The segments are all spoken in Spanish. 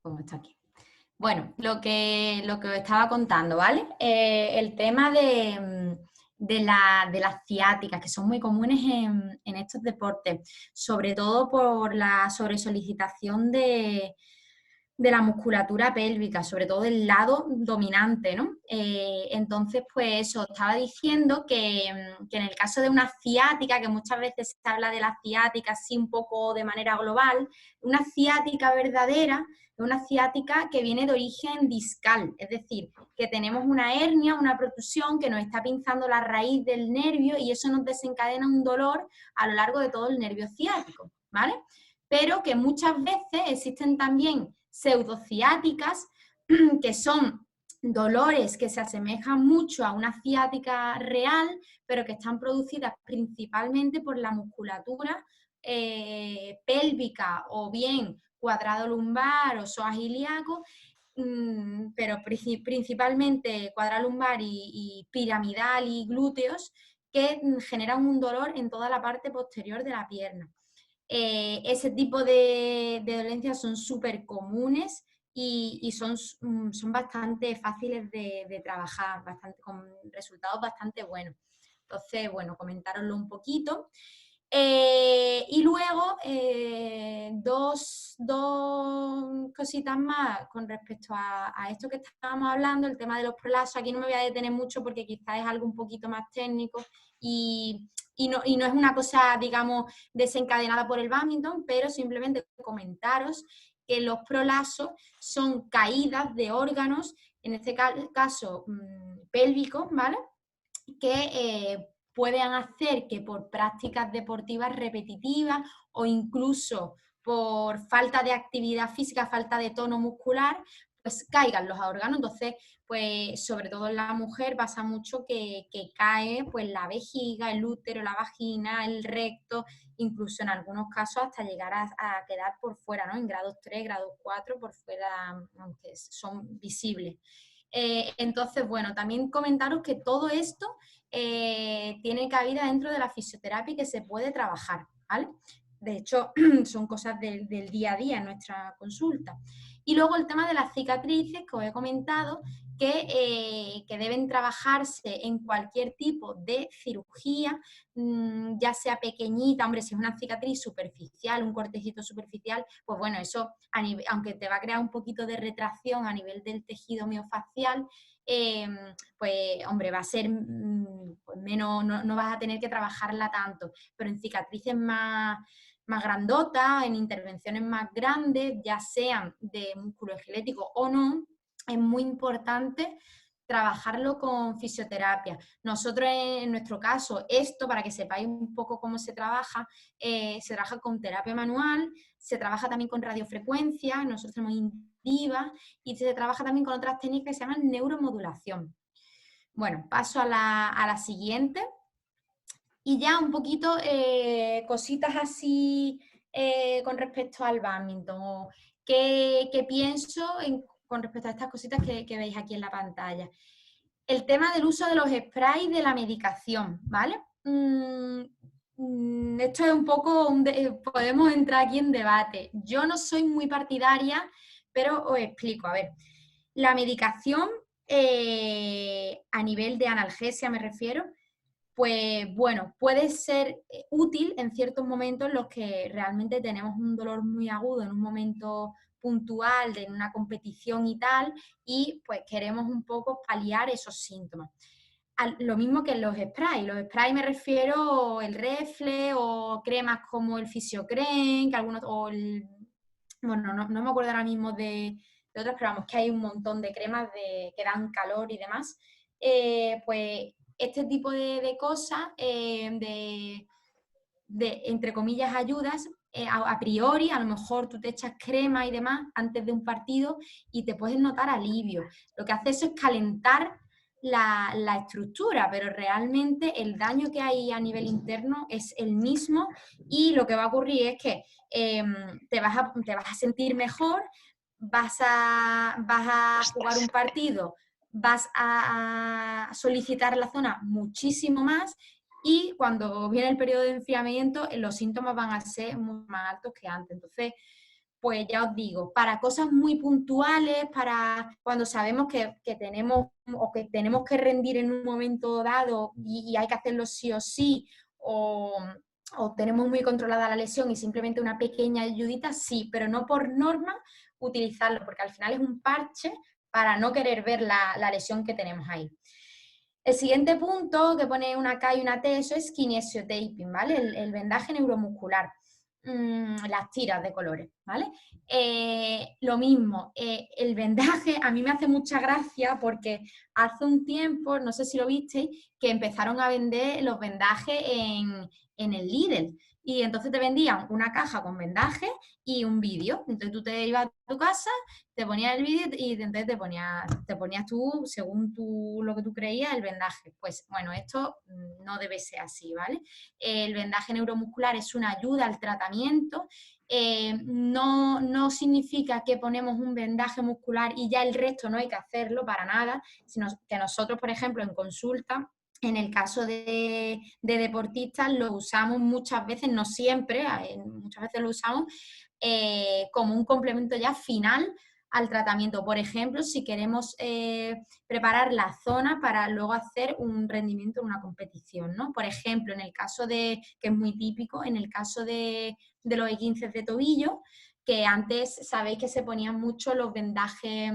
Como está aquí. Bueno, lo que os estaba contando, ¿vale? El tema de las ciáticas, que son muy comunes en estos deportes, sobre todo por la sobresolicitación de la musculatura pélvica, sobre todo del lado dominante, ¿no? Entonces, pues eso, estaba diciendo que en el caso de una ciática, que muchas veces se habla de la ciática así un poco de manera global, una ciática verdadera es una ciática que viene de origen discal, es decir, que tenemos una hernia, una protusión que nos está pinzando la raíz del nervio y eso nos desencadena un dolor a lo largo de todo el nervio ciático, ¿vale? Pero que muchas veces existen también pseudociáticas, que son dolores que se asemejan mucho a una ciática real, pero que están producidas principalmente por la musculatura pélvica o bien cuadrado lumbar o psoas ilíaco, pero principalmente cuadrado lumbar y piramidal y glúteos, que generan un dolor en toda la parte posterior de la pierna. Ese tipo de dolencias son súper comunes y son bastante fáciles de trabajar, con resultados bastante buenos. Entonces, bueno, comentároslo un poquito. Y luego, dos cositas más con respecto a esto que estábamos hablando, el tema de los prolapsos. Aquí no me voy a detener mucho porque quizás es algo un poquito más técnico y no es una cosa, digamos, desencadenada por el bádminton, pero simplemente comentaros que los prolapsos son caídas de órganos, en este caso pélvicos, ¿vale? Que pueden hacer que por prácticas deportivas repetitivas o incluso por falta de actividad física, falta de tono muscular, pues caigan los órganos. Entonces, pues sobre todo en la mujer pasa mucho que cae pues la vejiga, el útero, la vagina, el recto, incluso en algunos casos hasta llegar a quedar por fuera, ¿no? En grados 3, grados 4, por fuera, aunque son visibles. Entonces, bueno, también comentaros que todo esto tiene cabida dentro de la fisioterapia y que se puede trabajar, ¿vale? De hecho, son cosas del día a día en nuestra consulta. Y luego el tema de las cicatrices que os he comentado, que deben trabajarse en cualquier tipo de cirugía, ya sea pequeñita, hombre, si es una cicatriz superficial, un cortecito superficial, pues bueno, eso, aunque te va a crear un poquito de retracción a nivel del tejido miofacial, pues hombre, va a ser pues menos, no vas a tener que trabajarla tanto, pero en cicatrices más grandotas, en intervenciones más grandes, ya sean de músculo esquelético o no, es muy importante trabajarlo con fisioterapia. Nosotros en nuestro caso, esto, para que sepáis un poco cómo se trabaja con terapia manual, se trabaja también con radiofrecuencia, nosotros tenemos Indiva, y se trabaja también con otras técnicas que se llaman neuromodulación. Bueno, paso a la siguiente. Y ya un poquito cositas así con respecto al bádminton. ¿Qué pienso con respecto a estas cositas que veis aquí en la pantalla? El tema del uso de los sprays de la medicación, ¿vale? Esto es un poco, podemos entrar aquí en debate. Yo no soy muy partidaria, pero os explico. A ver, la medicación a nivel de analgesia me refiero, pues bueno, puede ser útil en ciertos momentos en los que realmente tenemos un dolor muy agudo en un momento puntual de una competición y tal, y pues queremos un poco paliar esos síntomas. Lo mismo que en los sprays. Los sprays me refiero el Reflex o cremas como el Fisiocrem, que algunos, bueno, no me acuerdo ahora mismo de otras, pero vamos, que hay un montón de cremas que dan calor y demás. Pues este tipo de cosas, entre comillas, ayudas, a priori, a lo mejor tú te echas crema y demás antes de un partido y te puedes notar alivio. Lo que hace eso es calentar la estructura, pero realmente el daño que hay a nivel interno es el mismo y lo que va a ocurrir es que te vas a sentir mejor, vas a jugar un partido, vas a solicitar la zona muchísimo más y cuando viene el periodo de enfriamiento los síntomas van a ser mucho más altos que antes. Entonces, pues ya os digo, para cosas muy puntuales, para cuando sabemos que tenemos o que tenemos que rendir en un momento dado y hay que hacerlo sí o sí, o tenemos muy controlada la lesión y simplemente una pequeña ayudita, sí, pero no por norma utilizarlo, porque al final es un parche para no querer ver la lesión que tenemos ahí. El siguiente punto que pone una K y una T, eso es kinesiotaping, ¿vale? El vendaje neuromuscular, las tiras de colores, ¿vale? Lo mismo, el vendaje a mí me hace mucha gracia porque hace un tiempo, no sé si lo visteis, que empezaron a vender los vendajes en el Lidl. Y entonces te vendían una caja con vendajes y un vídeo. Entonces tú te ibas a tu casa, te ponías el vídeo y entonces te ponías tú, según lo que tú creías, el vendaje. Pues bueno, esto no debe ser así, ¿vale? El vendaje neuromuscular es una ayuda al tratamiento. No significa que ponemos un vendaje muscular y ya el resto no hay que hacerlo para nada, sino que nosotros, por ejemplo, en consulta, en el caso de deportistas, lo usamos muchas veces, no siempre, muchas veces lo usamos como un complemento ya final al tratamiento. Por ejemplo, si queremos preparar la zona para luego hacer un rendimiento en una competición, ¿no? Por ejemplo, en el caso que es muy típico, en el caso de los esguinces de tobillo, que antes sabéis que se ponían mucho los vendajes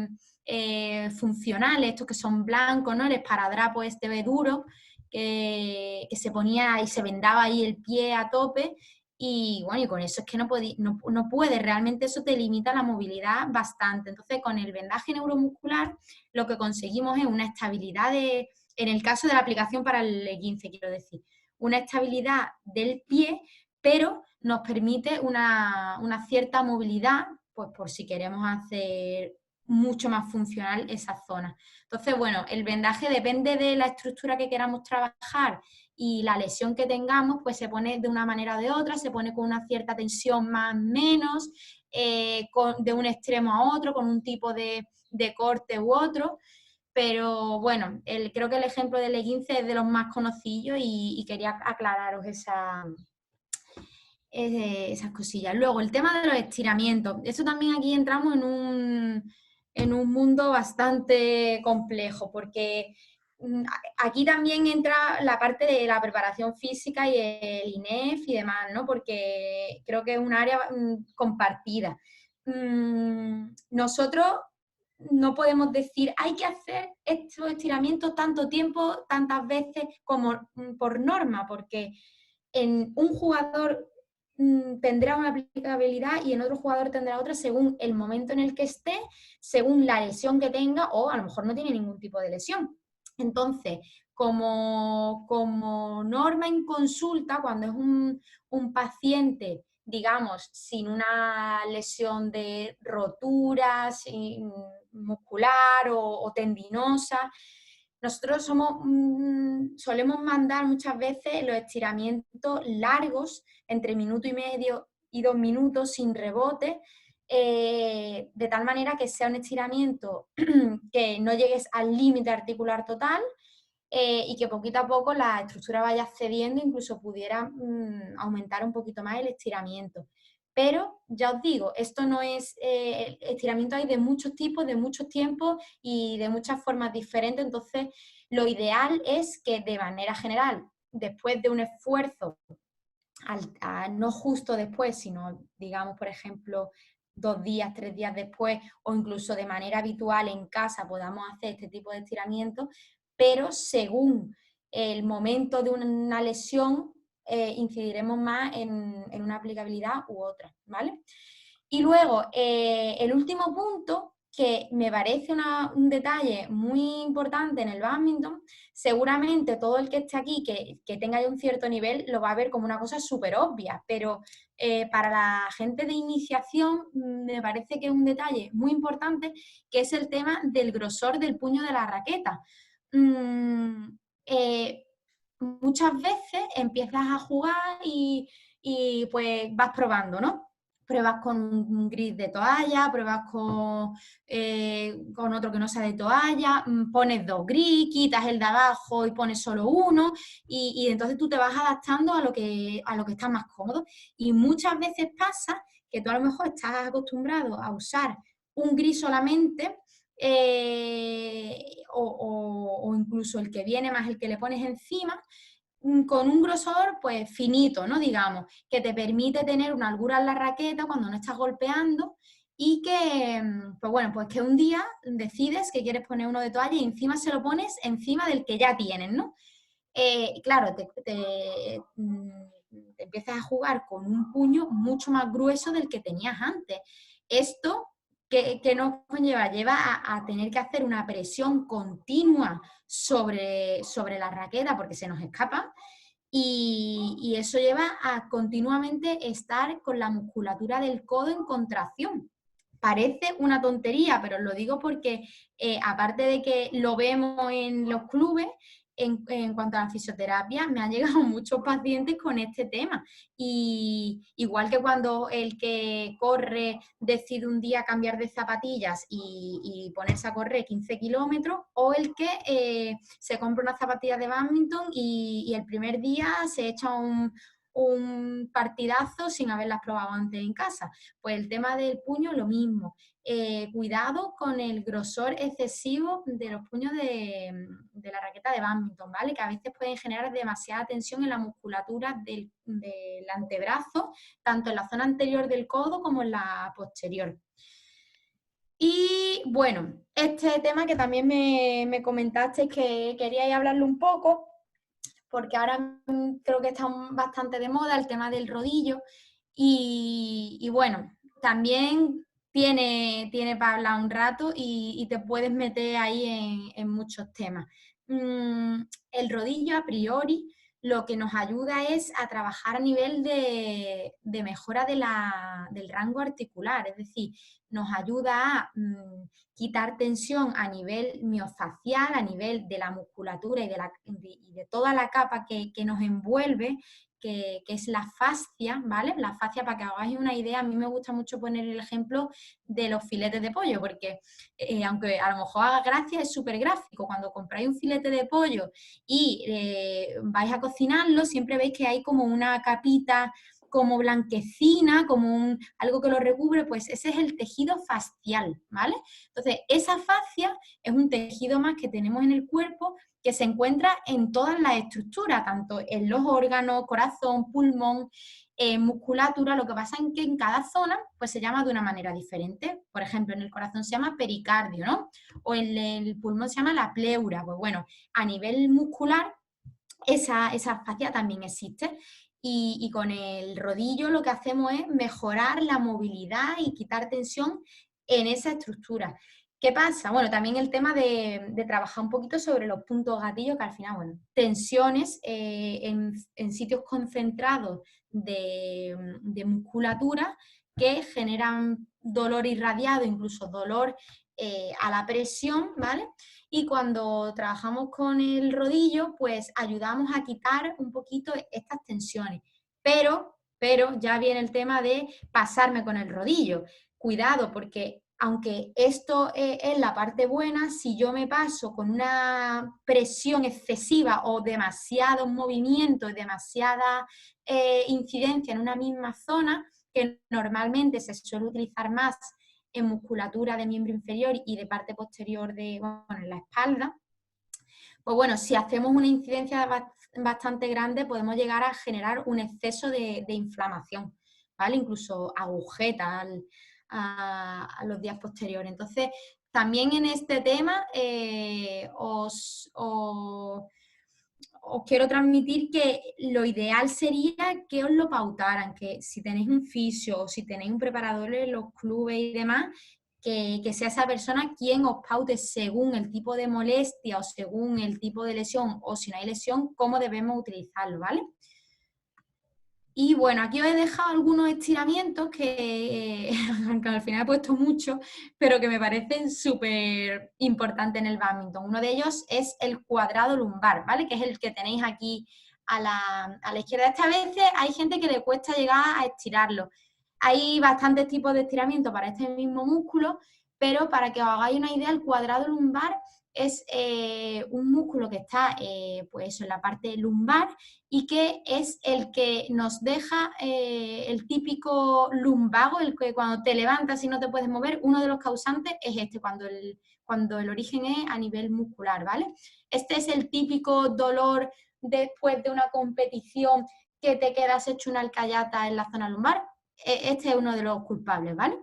funcionales, estos que son blancos, ¿no? El esparadrapo este duro, que se ponía y se vendaba ahí el pie a tope, y bueno, y con eso es que no puedes, realmente eso te limita la movilidad bastante. Entonces, con el vendaje neuromuscular lo que conseguimos es una estabilidad en el caso de la aplicación para el esguince, quiero decir, una estabilidad del pie, pero nos permite una cierta movilidad, pues por si queremos hacer mucho más funcional esa zona. Entonces, bueno, el vendaje depende de la estructura que queramos trabajar y la lesión que tengamos, pues se pone de una manera o de otra, se pone con una cierta tensión más o menos, de un extremo a otro, con un tipo de corte u otro. Pero bueno, creo que el ejemplo del esguince es de los más conocidos y quería aclararos esas cosillas. Luego, el tema de los estiramientos. Eso también aquí entramos en un mundo bastante complejo, porque aquí también entra la parte de la preparación física y el INEF y demás, ¿no? Porque creo que es un área compartida. Nosotros no podemos decir, hay que hacer estos estiramientos tanto tiempo, tantas veces como por norma, porque en un jugador tendrá una aplicabilidad y en otro jugador tendrá otra según el momento en el que esté, según la lesión que tenga o a lo mejor no tiene ningún tipo de lesión. Entonces, como norma en consulta, cuando es un paciente, digamos, sin una lesión de rotura muscular o tendinosa, nosotros solemos mandar muchas veces los estiramientos largos, entre minuto y medio y 2 minutos, sin rebote, de tal manera que sea un estiramiento que no llegues al límite articular total y que poquito a poco la estructura vaya cediendo, incluso pudiera aumentar un poquito más el estiramiento. Pero ya os digo, esto no es, estiramiento hay de muchos tipos, de muchos tiempos y de muchas formas diferentes, entonces lo ideal es que de manera general, después de un esfuerzo, no justo después, sino digamos, por ejemplo, 2 días, 3 días después, o incluso de manera habitual en casa podamos hacer este tipo de estiramientos, pero según el momento de una lesión, incidiremos más en una aplicabilidad u otra, ¿vale? Y luego, el último punto, que me parece un detalle muy importante en el bádminton, seguramente todo el que esté aquí, que tenga ya un cierto nivel, lo va a ver como una cosa súper obvia, pero para la gente de iniciación me parece que es un detalle muy importante, que es el tema del grosor del puño de la raqueta. Mm, eh, Muchas veces empiezas a jugar y pues vas probando, ¿no? Pruebas con un gris de toalla, pruebas con otro que no sea de toalla, pones 2 gris, quitas el de abajo y pones solo uno, y entonces tú te vas adaptando a lo que está más cómodo. Y muchas veces pasa que tú a lo mejor estás acostumbrado a usar un gris solamente, o incluso el que viene más el que le pones encima, con un grosor pues finito, ¿no? Digamos, que te permite tener una holgura en la raqueta cuando no estás golpeando y que, pues bueno, pues que un día decides que quieres poner uno de toalla y encima se lo pones encima del que ya tienes, ¿no? Claro, te empiezas a jugar con un puño mucho más grueso del que tenías antes. Esto que nos conlleva, lleva a tener que hacer una presión continua sobre la raqueta porque se nos escapa y eso lleva a continuamente estar con la musculatura del codo en contracción. Parece una tontería, pero os lo digo porque aparte de que lo vemos en los clubes, en cuanto a la fisioterapia, me han llegado muchos pacientes con este tema. Y igual que cuando el que corre decide un día cambiar de zapatillas y ponerse a correr 15 kilómetros, o el que se compra unas zapatillas de bádminton y el primer día se echa un partidazo sin haberlas probado antes en casa. Pues el tema del puño, lo mismo. Cuidado con el grosor excesivo de los puños de la raqueta de bádminton, ¿vale? Que a veces pueden generar demasiada tensión en la musculatura del antebrazo, tanto en la zona anterior del codo como en la posterior. Y bueno, este tema que también me comentaste que queríais hablarlo un poco, porque ahora creo que está bastante de moda el tema del rodillo y bueno, también tiene para hablar un rato y te puedes meter ahí en muchos temas. El rodillo a priori lo que nos ayuda es a trabajar a nivel de mejora del rango articular, es decir, nos ayuda a quitar tensión a nivel miofacial, a nivel de la musculatura y de toda la capa que nos envuelve, que es la fascia, ¿vale? La fascia, para que hagáis una idea, a mí me gusta mucho poner el ejemplo de los filetes de pollo, porque aunque a lo mejor haga gracia, es súper gráfico. Cuando compráis un filete de pollo y vais a cocinarlo, siempre veis que hay como una capita como blanquecina, como algo que lo recubre, pues ese es el tejido fascial, ¿vale? Entonces, esa fascia es un tejido más que tenemos en el cuerpo que se encuentra en todas las estructuras, tanto en los órganos, corazón, pulmón, musculatura. Lo que pasa es que en cada zona pues se llama de una manera diferente. Por ejemplo, en el corazón se llama pericardio, ¿no? O en el pulmón se llama la pleura. Pues bueno, a nivel muscular esa fascia también existe. Y con el rodillo lo que hacemos es mejorar la movilidad y quitar tensión en esa estructura. ¿Qué pasa? Bueno, también el tema de trabajar un poquito sobre los puntos gatillos, que al final, bueno, tensiones en sitios concentrados de musculatura que generan dolor irradiado, incluso dolor a la presión, ¿vale? Y cuando trabajamos con el rodillo, pues ayudamos a quitar un poquito estas tensiones. Pero ya viene el tema de pasarme con el rodillo. Cuidado, porque aunque esto es la parte buena, si yo me paso con una presión excesiva o demasiado movimiento y demasiada incidencia en una misma zona, que normalmente se suele utilizar más en musculatura de miembro inferior y de parte posterior en la espalda, pues bueno, si hacemos una incidencia bastante grande podemos llegar a generar un exceso de inflamación, ¿vale? Incluso agujetas a los días posteriores. Entonces, también en este tema os quiero transmitir que lo ideal sería que os lo pautaran, que si tenéis un fisio o si tenéis un preparador en los clubes y demás, que sea esa persona quien os paute según el tipo de molestia o según el tipo de lesión o si no hay lesión, cómo debemos utilizarlo, ¿vale? Y bueno, aquí os he dejado algunos estiramientos que, aunque al final he puesto muchos, pero que me parecen súper importantes en el bádminton. Uno de ellos es el cuadrado lumbar, ¿vale? Que es el que tenéis aquí a la izquierda. Esta vez hay gente que le cuesta llegar a estirarlo. Hay bastantes tipos de estiramiento para este mismo músculo, pero para que os hagáis una idea, el cuadrado lumbar es un músculo que está pues en la parte lumbar y que es el que nos deja el típico lumbago, el que cuando te levantas y no te puedes mover, uno de los causantes es este, cuando el origen es a nivel muscular, ¿vale? Este es el típico dolor después de una competición que te quedas hecho una alcayata en la zona lumbar. Este es uno de los culpables, ¿vale?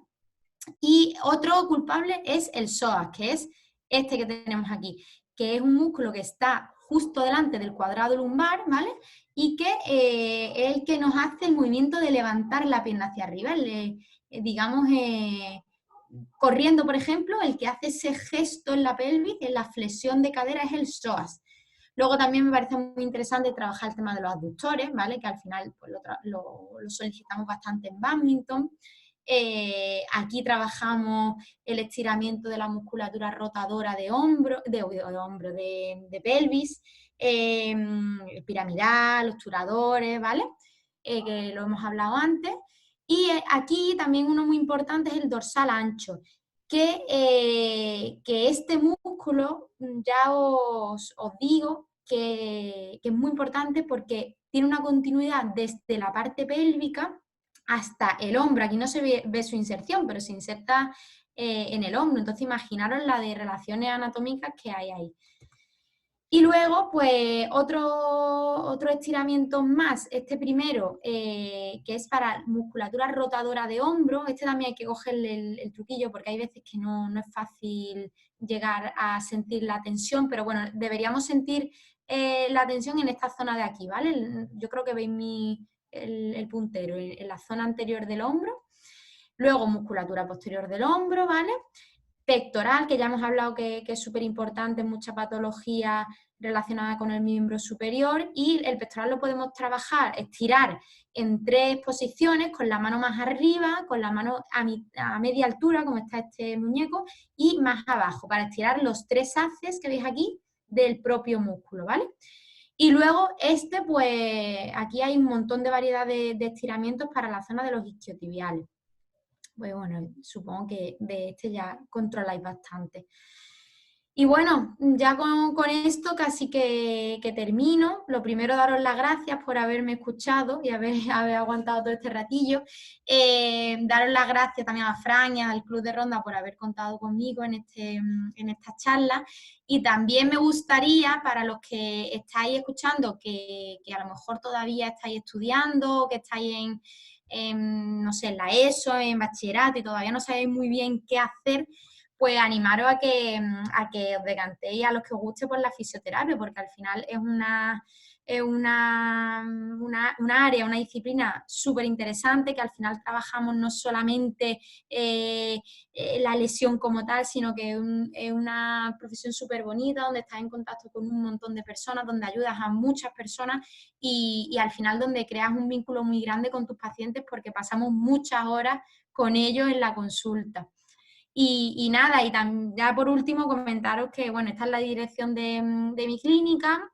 Y otro culpable es el psoas, que es este que tenemos aquí, que es un músculo que está justo delante del cuadrado lumbar, ¿vale? Y que es el que nos hace el movimiento de levantar la pierna hacia arriba, digamos, corriendo, por ejemplo, el que hace ese gesto en la pelvis, en la flexión de cadera, es el psoas. Luego también me parece muy interesante trabajar el tema de los abductores, ¿vale? Que al final pues, lo solicitamos bastante en bádminton. Aquí trabajamos el estiramiento de la musculatura rotadora de hombro, de pelvis, piramidal, obturadores, ¿vale? Que lo hemos hablado antes. Y aquí también uno muy importante es el dorsal ancho, que este músculo ya os digo que es muy importante porque tiene una continuidad desde la parte pélvica hasta el hombro. Aquí no se ve su inserción, pero se inserta en el hombro. Entonces imaginaros la de relaciones anatómicas que hay ahí. Y luego, pues, otro estiramiento más, este primero, que es para musculatura rotadora de hombro. Este también hay que cogerle el truquillo porque hay veces que no es fácil llegar a sentir la tensión, pero bueno, deberíamos sentir la tensión en esta zona de aquí, ¿vale? Yo creo que veis el puntero en la zona anterior del hombro. Luego, musculatura posterior del hombro, ¿vale? Pectoral, que ya hemos hablado que es súper importante en mucha patología relacionada con el miembro superior, y el pectoral lo podemos trabajar, estirar en 3 posiciones, con la mano más arriba, con la mano a media altura, como está este muñeco, y más abajo, para estirar los 3 haces que veis aquí del propio músculo, ¿vale? Y luego pues aquí hay un montón de variedad de estiramientos para la zona de los isquiotibiales. Pues bueno, supongo que de este ya controláis bastante. Y bueno, ya con esto casi que termino. Lo primero, daros las gracias por haberme escuchado y haber aguantado todo este ratillo. Daros las gracias también a Fran y al Club de Ronda por haber contado conmigo en esta charla. Y también me gustaría, para los que estáis escuchando, que a lo mejor todavía estáis estudiando, que estáis no sé, en la ESO, en bachillerato y todavía no sabéis muy bien qué hacer, pues animaros a que os decantéis, a los que os guste, por la fisioterapia, porque al final es una área, una disciplina súper interesante, que al final trabajamos no solamente la lesión como tal, sino que es una profesión súper bonita, donde estás en contacto con un montón de personas, donde ayudas a muchas personas y al final donde creas un vínculo muy grande con tus pacientes, porque pasamos muchas horas con ellos en la consulta. Y nada, y ya por último comentaros que, bueno, esta es la dirección de mi clínica,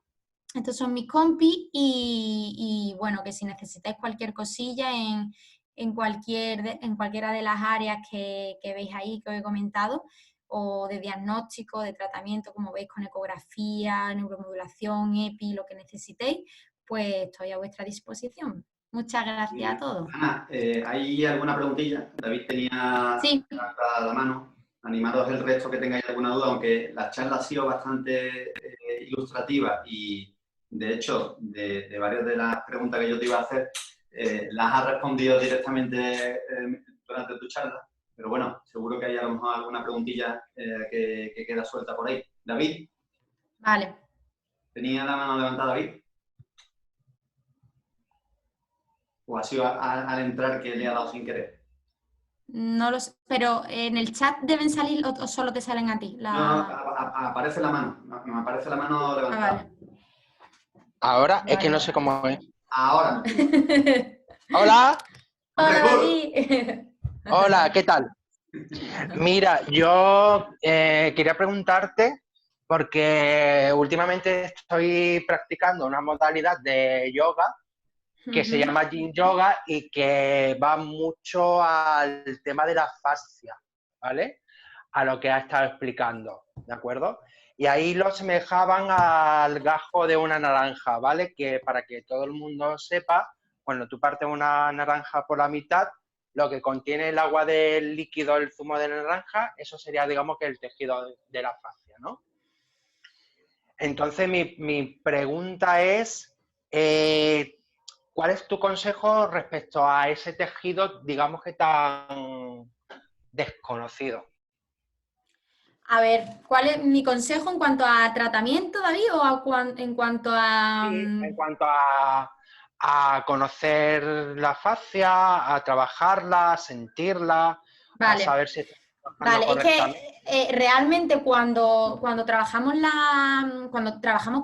estos son mis compis y bueno, que si necesitáis cualquier cosilla en cualquiera de las áreas que veis ahí, que os he comentado, o de diagnóstico, de tratamiento, como veis, con ecografía, neuromodulación, EPI, lo que necesitéis, pues estoy a vuestra disposición. Muchas gracias a todos. Ana, ¿hay alguna preguntilla? David tenía levantada la mano. Animaros el resto que tengáis alguna duda, aunque la charla ha sido bastante ilustrativa y, de hecho, de varias de las preguntas que yo te iba a hacer, las has respondido directamente durante tu charla. Pero bueno, seguro que hay a lo mejor alguna preguntilla que queda suelta por ahí. David. Vale. ¿Tenía la mano levantada, David? ¿O ha sido al entrar que le ha dado sin querer? No lo sé, pero en el chat deben salir o solo te salen a ti. No, aparece la mano. Me aparece la mano levantada. Vale. Ahora vale. Es que no sé cómo es. Ahora. Hola. Hola, David. Hola, ¿qué tal? Mira, yo quería preguntarte, porque últimamente estoy practicando una modalidad de yoga que se llama Yin Yoga y que va mucho al tema de la fascia, ¿vale? a lo que ha estado explicando, ¿de acuerdo? Y ahí lo asemejaban al gajo de una naranja, ¿vale? Que para que todo el mundo sepa, cuando tú partes una naranja por la mitad, lo que contiene el agua del líquido, el zumo de la naranja, eso sería, digamos, que el tejido de la fascia, ¿no? Entonces, mi pregunta es, ¿cuál es tu consejo respecto a ese tejido, digamos que tan desconocido? A ver, ¿cuál es mi consejo en cuanto a tratamiento, David, o en cuanto a...? Sí, en cuanto a conocer la fascia, a trabajarla, a sentirla, a Vale. saber si está trabajando Vale, es correctamente. que realmente cuando trabajamos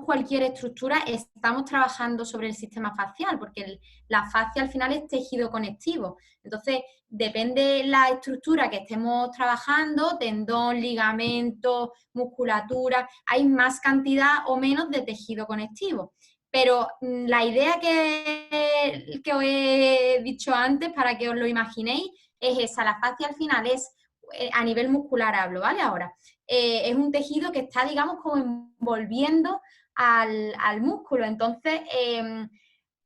cualquier estructura, estamos trabajando sobre el sistema facial, porque la fascia al final es tejido conectivo. Entonces, depende la estructura que estemos trabajando, tendón, ligamento, musculatura, hay más cantidad o menos de tejido conectivo. Pero la idea que os he dicho antes, para que os lo imaginéis, es esa. La fascia al final es a nivel muscular hablo, ¿vale? Ahora, es un tejido que está, digamos, como envolviendo al músculo. Entonces,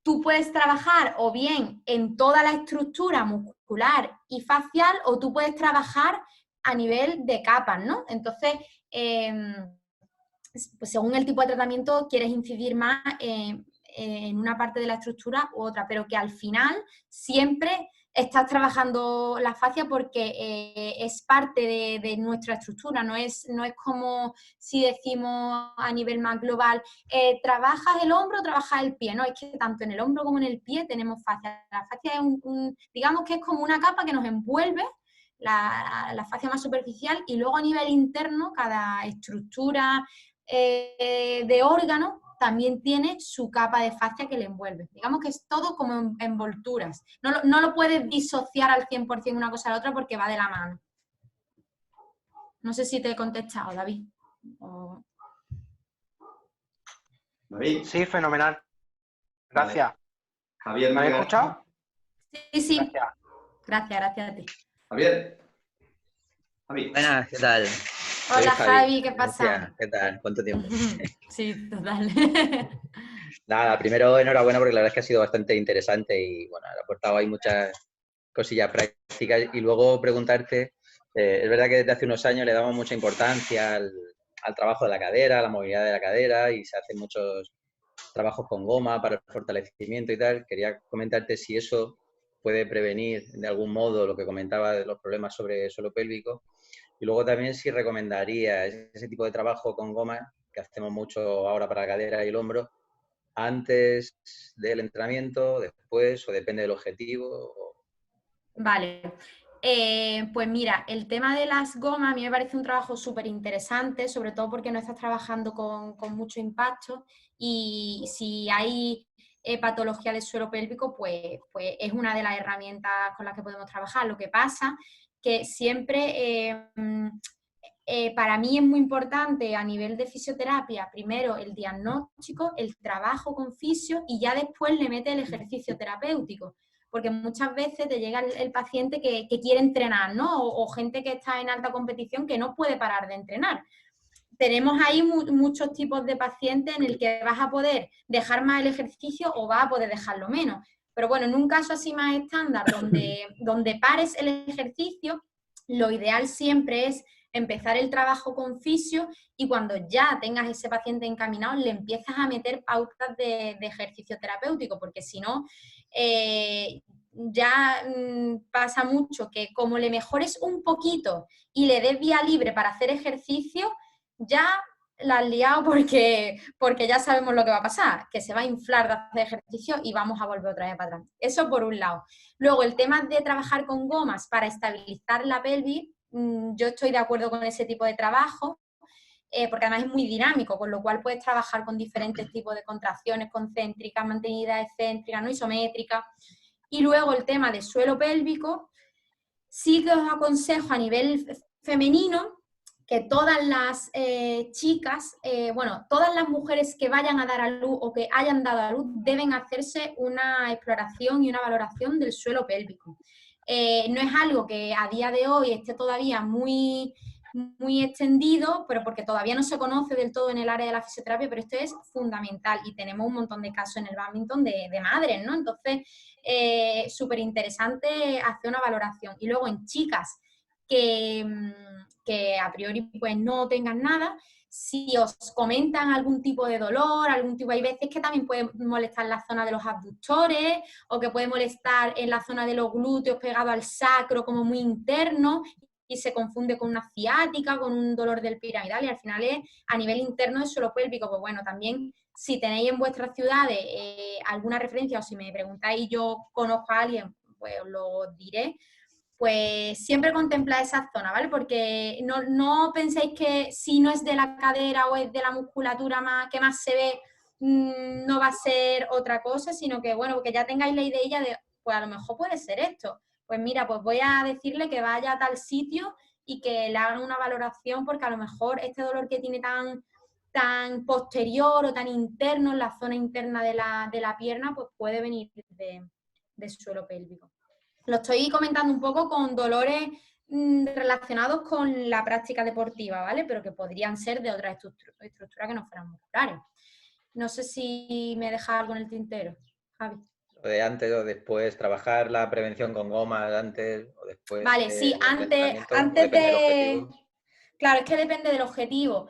tú puedes trabajar o bien en toda la estructura muscular y facial, o tú puedes trabajar a nivel de capas, ¿no? Entonces, pues según el tipo de tratamiento, quieres incidir más en una parte de la estructura u otra, pero que al final siempre estás trabajando la fascia porque es parte de nuestra estructura, no es como si decimos a nivel más global, trabajas el hombro, trabajas el pie, no, es que tanto en el hombro como en el pie tenemos fascia. La fascia es digamos que es como una capa que nos envuelve, la fascia más superficial, y luego a nivel interno cada estructura de órgano también tiene su capa de fascia que le envuelve. Digamos que es todo como envolturas. No lo puedes disociar al 100% una cosa a la otra porque va de la mano. No sé si te he contestado, David. ¿David? Sí, fenomenal. Gracias. Vale. Javier, ¿Me habéis escuchado? Sí. Gracias. Gracias a ti. Javier. Javi. Buenas, ¿qué tal? Hola, Javi, ¿qué pasa? ¿Qué tal? ¿Cuánto tiempo? Sí, total. Nada, primero enhorabuena porque la verdad es que ha sido bastante interesante y bueno, ha aportado ahí muchas cosillas prácticas. Y luego preguntarte, es verdad que desde hace unos años le damos mucha importancia al trabajo de la cadera, a la movilidad de la cadera, y se hacen muchos trabajos con goma para el fortalecimiento y tal. Quería comentarte si eso puede prevenir de algún modo lo que comentaba de los problemas sobre el suelo pélvico. Y luego también si recomendaría ese tipo de trabajo con goma, que hacemos mucho ahora para la cadera y el hombro, antes del entrenamiento, después, o depende del objetivo. Vale. Pues mira, el tema de las gomas a mí me parece un trabajo súper interesante, sobre todo porque no estás trabajando con mucho impacto, y si hay patología del suelo pélvico, pues es una de las herramientas con las que podemos trabajar. Lo que pasa que siempre para mí es muy importante a nivel de fisioterapia, primero el diagnóstico, el trabajo con fisio, y ya después le mete el ejercicio terapéutico. Porque muchas veces te llega el paciente que quiere entrenar, ¿no? O gente que está en alta competición que no puede parar de entrenar. Tenemos ahí muchos tipos de pacientes en el que vas a poder dejar más el ejercicio o vas a poder dejarlo menos. Pero bueno, en un caso así más estándar, donde pares el ejercicio, lo ideal siempre es empezar el trabajo con fisio, y cuando ya tengas ese paciente encaminado le empiezas a meter pautas de ejercicio terapéutico, porque si no, ya pasa mucho que como le mejores un poquito y le des vía libre para hacer ejercicio, ya la has liado porque ya sabemos lo que va a pasar, que se va a inflar de hacer ejercicio y vamos a volver otra vez para atrás. Eso por un lado. Luego, el tema de trabajar con gomas para estabilizar la pelvis, yo estoy de acuerdo con ese tipo de trabajo, porque además es muy dinámico, con lo cual puedes trabajar con diferentes tipos de contracciones concéntricas, mantenidas excéntricas, no isométricas. Y luego el tema de suelo pélvico, sí que os aconsejo a nivel femenino que todas las chicas, todas las mujeres que vayan a dar a luz o que hayan dado a luz deben hacerse una exploración y una valoración del suelo pélvico. No es algo que a día de hoy esté todavía muy muy extendido, pero porque todavía no se conoce del todo en el área de la fisioterapia, pero esto es fundamental y tenemos un montón de casos en el bádminton de madres, ¿no? Entonces, súper interesante hacer una valoración. Y luego en chicas que a priori pues no tengan nada, si os comentan algún tipo de dolor, hay veces que también puede molestar la zona de los abductores o que puede molestar en la zona de los glúteos pegado al sacro como muy interno y se confunde con una ciática, con un dolor del piramidal y al final es a nivel interno del suelo pélvico. Pues bueno, también si tenéis en vuestras ciudades alguna referencia o si me preguntáis y yo conozco a alguien, pues os lo diré. Pues siempre contempla esa zona, ¿vale? Porque no penséis que si no es de la cadera o es de la musculatura que más se ve, no va a ser otra cosa, sino que, bueno, que ya tengáis la idea de, pues a lo mejor puede ser esto. Pues mira, pues voy a decirle que vaya a tal sitio y que le hagan una valoración porque a lo mejor este dolor que tiene tan posterior o tan interno en la zona interna de la pierna, pues puede venir de suelo pélvico. Lo estoy comentando un poco con dolores relacionados con la práctica deportiva, ¿vale? Pero que podrían ser de otras estructuras que no fueran musculares. No sé si me deja algo en el tintero, Javi. De antes o después, trabajar la prevención con gomas antes o después. Vale, sí, antes de... Claro, es que depende del objetivo.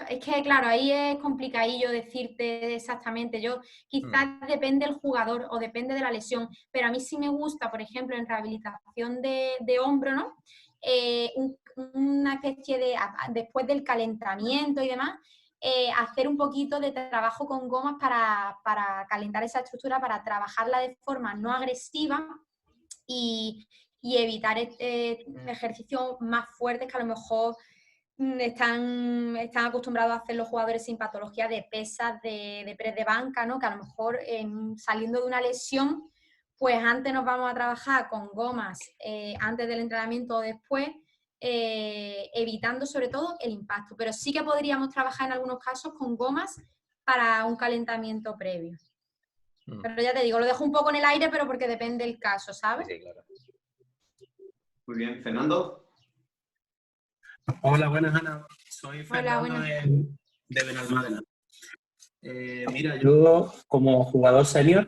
Es que, claro, ahí es complicadillo decirte exactamente. Yo quizás depende del jugador o depende de la lesión, pero a mí sí me gusta, por ejemplo, en rehabilitación de hombro, ¿no? Una especie de, después del calentamiento y demás, hacer un poquito de trabajo con gomas para calentar esa estructura, para trabajarla de forma no agresiva y evitar ejercicios más fuertes que a lo mejor están acostumbrados a hacer los jugadores sin patología de pesas, de press de banca, ¿no? Que a lo mejor saliendo de una lesión, pues antes nos vamos a trabajar con gomas antes del entrenamiento o después, evitando sobre todo el impacto. Pero sí que podríamos trabajar en algunos casos con gomas para un calentamiento previo. Pero ya te digo, lo dejo un poco en el aire, pero porque depende del caso, ¿sabes? Sí, claro. Muy bien. ¿Fernando? Hola, buenas, Ana. Soy Fernando de Benalmádena. Mira, yo como jugador senior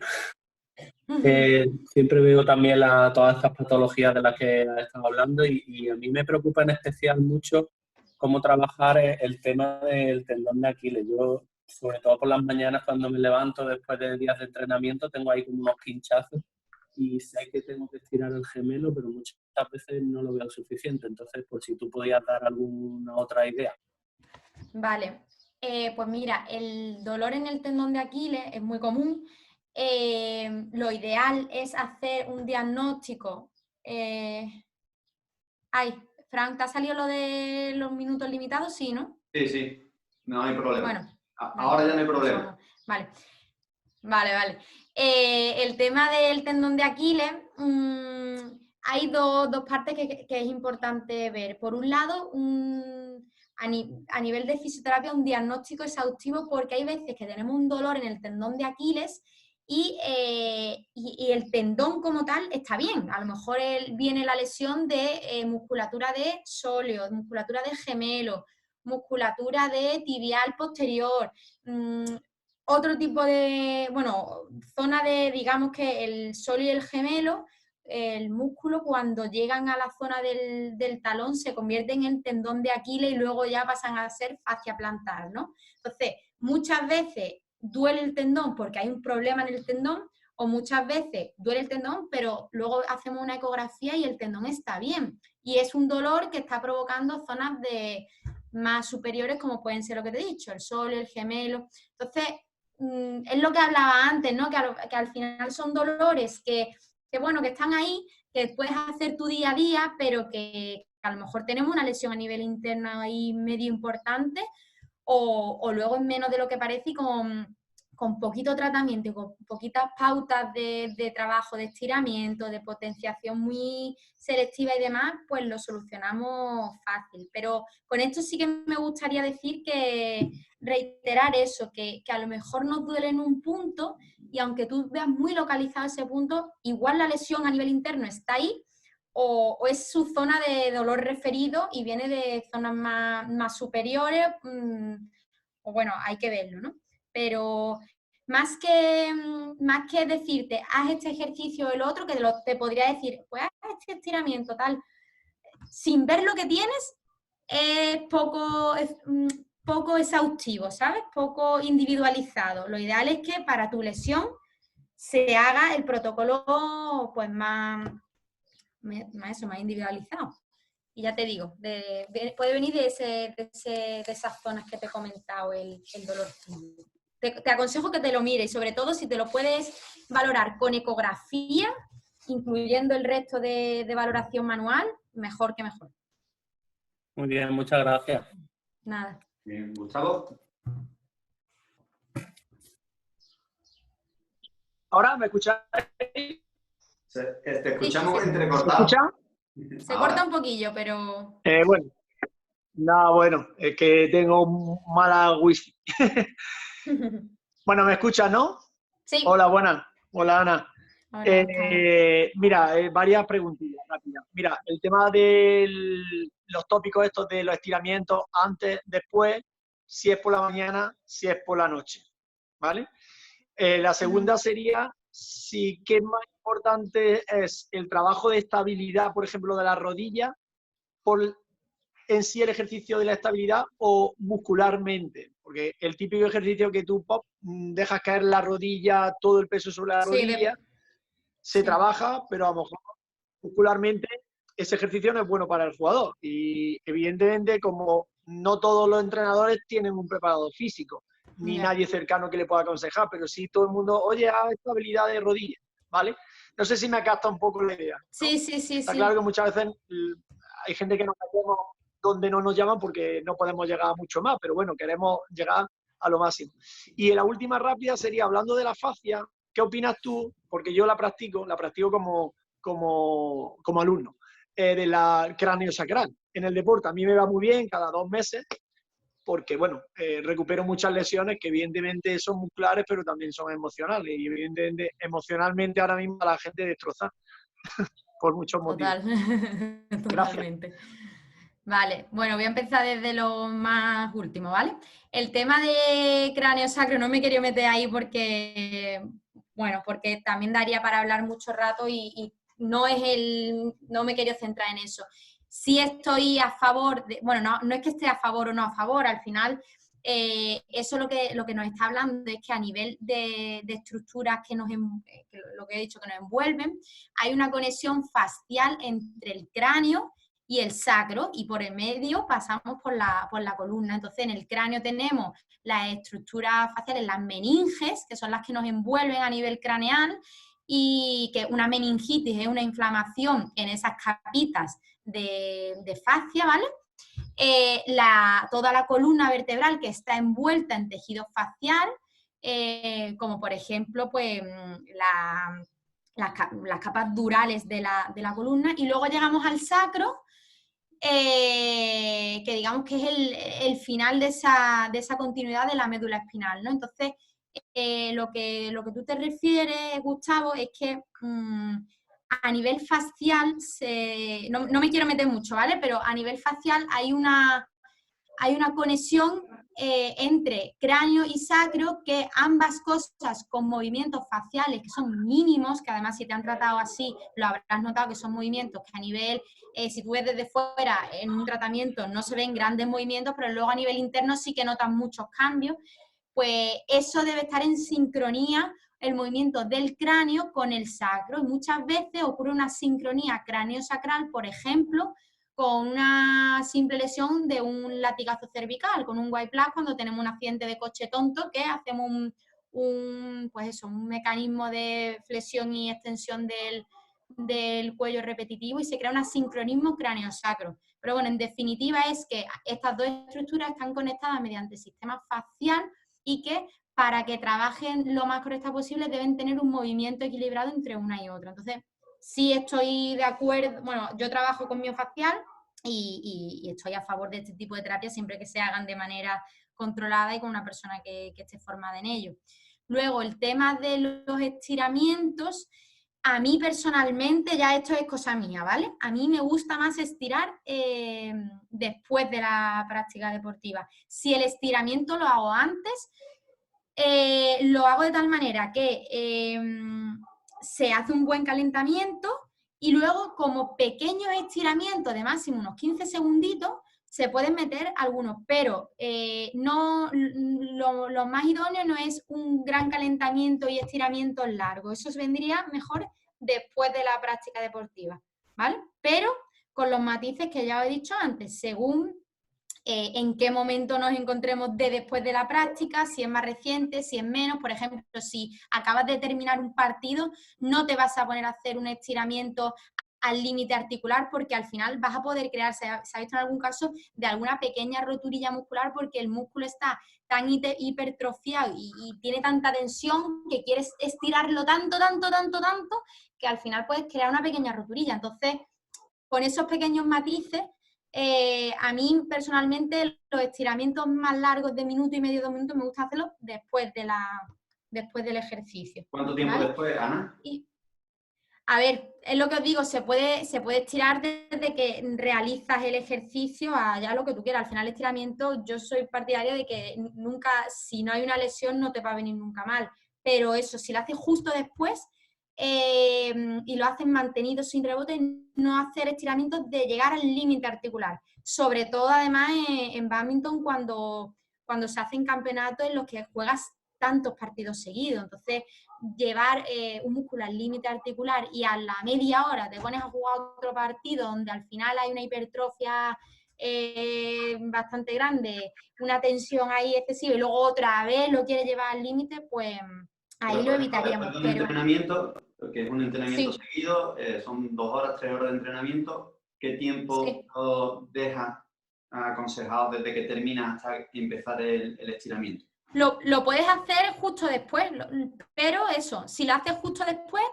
siempre veo también todas estas patologías de las que has estado hablando y a mí me preocupa en especial mucho cómo trabajar el tema del tendón de Aquiles. Yo, sobre todo por las mañanas cuando me levanto después de días de entrenamiento, tengo ahí como unos pinchazos y sé que tengo que estirar el gemelo, pero muchas veces no lo veo suficiente. Entonces, por si tú podías dar alguna otra idea. Vale, pues mira, el dolor en el tendón de Aquiles es muy común. Lo ideal es hacer un diagnóstico. Frank, ¿te ha salido lo de los minutos limitados? Sí, ¿no? Sí, no hay problema. Bueno, ahora ya no hay problema. Vale. El tema del tendón de Aquiles, hay dos partes que es importante ver. Por un lado, a nivel de fisioterapia, un diagnóstico exhaustivo, porque hay veces que tenemos un dolor en el tendón de Aquiles y el tendón como tal está bien. A lo mejor viene la lesión de musculatura de sóleo, musculatura de gemelo, musculatura de tibial posterior, otro tipo de, zona de, digamos que el sóleo y el gemelo, el músculo cuando llegan a la zona del talón se convierten en tendón de Aquiles y luego ya pasan a ser fascia plantar, ¿no? Entonces, muchas veces duele el tendón porque hay un problema en el tendón o muchas veces duele el tendón, pero luego hacemos una ecografía y el tendón está bien. Y es un dolor que está provocando zonas más superiores como pueden ser lo que te he dicho, el sóleo, el gemelo. Entonces, es lo que hablaba antes, ¿no? Que al final son dolores que están ahí, que puedes hacer tu día a día, pero que a lo mejor tenemos una lesión a nivel interno ahí medio importante o luego es menos de lo que parece y con poquito tratamiento y con poquitas pautas de trabajo, de estiramiento, de potenciación muy selectiva y demás, pues lo solucionamos fácil. Pero con esto sí que me gustaría decir reiterar eso, que a lo mejor nos duele en un punto y aunque tú veas muy localizado ese punto, igual la lesión a nivel interno está ahí, o es su zona de dolor referido y viene de zonas más superiores, o bueno, hay que verlo, ¿no? Pero más que decirte, haz este ejercicio o el otro, que te podría decir, pues haz este estiramiento, tal, sin ver lo que tienes, es poco exhaustivo, ¿sabes? Poco individualizado. Lo ideal es que para tu lesión se haga el protocolo pues más individualizado. Y ya te digo, puede venir de esas zonas que te he comentado, el dolor. Te aconsejo que te lo mires y sobre todo si te lo puedes valorar con ecografía, incluyendo el resto de valoración manual, mejor que mejor. Muy bien, muchas gracias. Nada. Bien, Gustavo. ¿Ahora me escucháis? Te escuchamos Sí. entrecortado. ¿Se escucha? Se corta un poquillo, pero... Bueno. No, bueno, es que tengo mala wifi. Bueno, ¿me escuchas, no? Sí. Hola, buenas. Hola, Ana. Hola, mira, varias preguntillas rápidas. Mira, el tema de los tópicos estos de los estiramientos antes, después, si es por la mañana, si es por la noche, ¿vale? La segunda sería si qué más importante es el trabajo de estabilidad, por ejemplo, de la rodilla, por en sí el ejercicio de la estabilidad o muscularmente, porque el típico ejercicio que tú dejas caer la rodilla, todo el peso sobre la rodilla, se trabaja, pero a lo mejor muscularmente ese ejercicio no es bueno para el jugador. Y evidentemente, como no todos los entrenadores tienen un preparador físico, ni nadie cercano que le pueda aconsejar, pero sí todo el mundo, oye, haz estabilidad de rodilla, ¿vale? No sé si me capta un poco la idea, ¿no? Sí. Está claro que muchas veces hay gente que nos metemos donde no nos llaman porque no podemos llegar a mucho más, pero bueno, queremos llegar a lo máximo. Y la última rápida sería, hablando de la fascia, ¿qué opinas tú? Porque yo la practico como alumno, de la craneosacral. En el deporte a mí me va muy bien cada 2 meses, porque, bueno, recupero muchas lesiones que evidentemente son musculares, pero también son emocionales. Y evidentemente, emocionalmente ahora mismo a la gente destroza por muchos motivos. Totalmente. Gracias. Vale, bueno, voy a empezar desde lo más último, ¿vale? El tema de cráneo sacro no me quería meter ahí porque, bueno, porque también daría para hablar mucho rato y no me quiero centrar en eso. Sí estoy a favor, bueno, no es que esté a favor o no a favor, al final eso lo que nos está hablando es que a nivel de estructuras lo que he dicho, que nos envuelven, hay una conexión facial entre el cráneo y el sacro, y por el medio pasamos por la columna. Entonces, en el cráneo tenemos las estructuras faciales, las meninges, que son las que nos envuelven a nivel craneal, y que una meningitis es una inflamación en esas capitas de fascia, ¿vale? Toda la columna vertebral que está envuelta en tejido facial, como por ejemplo, pues las capas durales de la columna, y luego llegamos al sacro, que digamos que es el final de esa continuidad de la médula espinal, ¿no? Entonces, lo que tú te refieres, Gustavo, es que a nivel facial, no me quiero meter mucho, ¿vale? Pero a nivel facial hay una conexión entre cráneo y sacro, que ambas cosas con movimientos faciales que son mínimos, que además si te han tratado así lo habrás notado que son movimientos que a nivel, si tú ves desde fuera en un tratamiento no se ven grandes movimientos, pero luego a nivel interno sí que notas muchos cambios. Pues eso debe estar en sincronía, el movimiento del cráneo con el sacro, y muchas veces ocurre una sincronía cráneo-sacral, por ejemplo, con una simple lesión de un latigazo cervical, con un white plus, cuando tenemos un accidente de coche tonto, que hacemos un mecanismo de flexión y extensión del cuello repetitivo y se crea un sincronismo cráneo-sacro. Pero bueno, en definitiva es que estas dos estructuras están conectadas mediante el sistema facial y que para que trabajen lo más correcta posible deben tener un movimiento equilibrado entre una y otra. Entonces, sí estoy de acuerdo, bueno, yo trabajo con miofacial y estoy a favor de este tipo de terapias siempre que se hagan de manera controlada y con una persona que esté formada en ello. Luego, el tema de los estiramientos, A mí personalmente, ya esto es cosa mía, ¿vale? A mí me gusta más estirar después de la práctica deportiva. Si el estiramiento lo hago antes, lo hago de tal manera que se hace un buen calentamiento y luego, como pequeños estiramientos de máximo unos 15 segunditos, se pueden meter algunos, pero lo más idóneo no es un gran calentamiento y estiramientos largos. Eso vendría mejor después de la práctica deportiva, ¿vale? Pero con los matices que ya os he dicho antes, según en qué momento nos encontremos después de la práctica, si es más reciente, si es menos. Por ejemplo, si acabas de terminar un partido, no te vas a poner a hacer un estiramiento al límite articular, porque al final vas a poder crear, se ha visto en algún caso, de alguna pequeña roturilla muscular, porque el músculo está tan hipertrofiado y tiene tanta tensión que quieres estirarlo tanto, que al final puedes crear una pequeña roturilla. Entonces, con esos pequeños matices, a mí personalmente los estiramientos más largos de minuto y medio, 2 minutos, me gusta hacerlos después del ejercicio. ¿Cuánto tiempo después, Ana? A ver, es lo que os digo, se puede estirar desde que realizas el ejercicio a ya lo que tú quieras. Al final el estiramiento, yo soy partidaria de que nunca, si no hay una lesión, no te va a venir nunca mal. Pero eso, si lo haces justo después y lo haces mantenido sin rebote, no hacer estiramientos de llegar al límite articular. Sobre todo, además, en bádminton, cuando se hacen campeonatos en los que juegas tantos partidos seguidos. Entonces, llevar un músculo al límite articular y a la media hora te pones a jugar otro partido donde al final hay una hipertrofia bastante grande, una tensión ahí excesiva y luego otra vez lo quieres llevar al límite, pues ahí lo evitaríamos. Después de un entrenamiento, que es un entrenamiento seguido, son 2 horas, 3 horas de entrenamiento, ¿qué tiempo dejas aconsejado desde que terminas hasta empezar el estiramiento? Lo puedes hacer justo después, pero eso, si lo haces justo después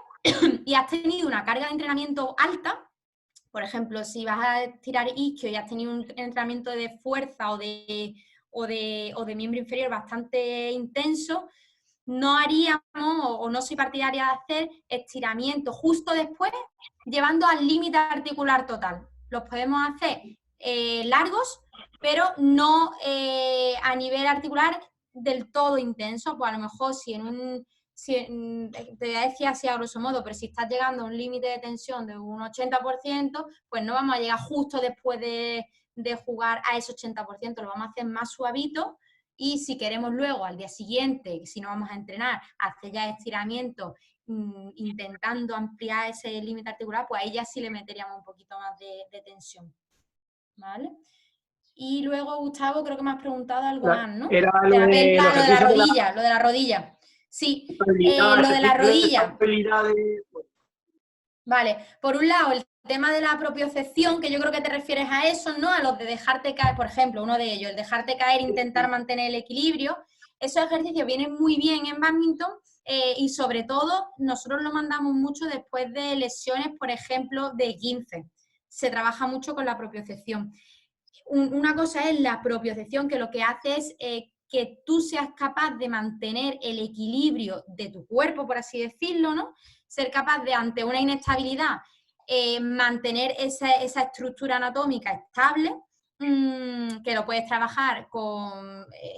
y has tenido una carga de entrenamiento alta, por ejemplo, si vas a estirar isquio y has tenido un entrenamiento de fuerza o de miembro inferior bastante intenso, no haríamos o no soy partidaria de hacer estiramiento justo después, llevando al límite articular total. Los podemos hacer largos, pero no a nivel articular del todo intenso. Pues a lo mejor te voy a decir así a grosso modo, pero si estás llegando a un límite de tensión de un 80%, pues no vamos a llegar justo después de jugar a ese 80%, lo vamos a hacer más suavito. Y si queremos luego al día siguiente, si no vamos a entrenar, hacer ya estiramiento intentando ampliar ese límite articular, pues ahí ya sí le meteríamos un poquito más de tensión, ¿vale? Y luego, Gustavo, creo que me has preguntado algo más, ¿no? Era lo de la rodilla. Sí, lo de la rodilla. Vale, por un lado, el tema de la propiocepción, que yo creo que te refieres a eso, ¿no? A los de dejarte caer, por ejemplo, uno de ellos, el dejarte caer, intentar mantener el equilibrio. Esos ejercicios vienen muy bien en bádminton y sobre todo nosotros lo mandamos mucho después de lesiones, por ejemplo, de 15. Se trabaja mucho con la propiocepción. Una cosa es la propiocepción, que lo que hace es que tú seas capaz de mantener el equilibrio de tu cuerpo, por así decirlo, ¿no? Ser capaz de, ante una inestabilidad, mantener esa estructura anatómica estable, que lo puedes trabajar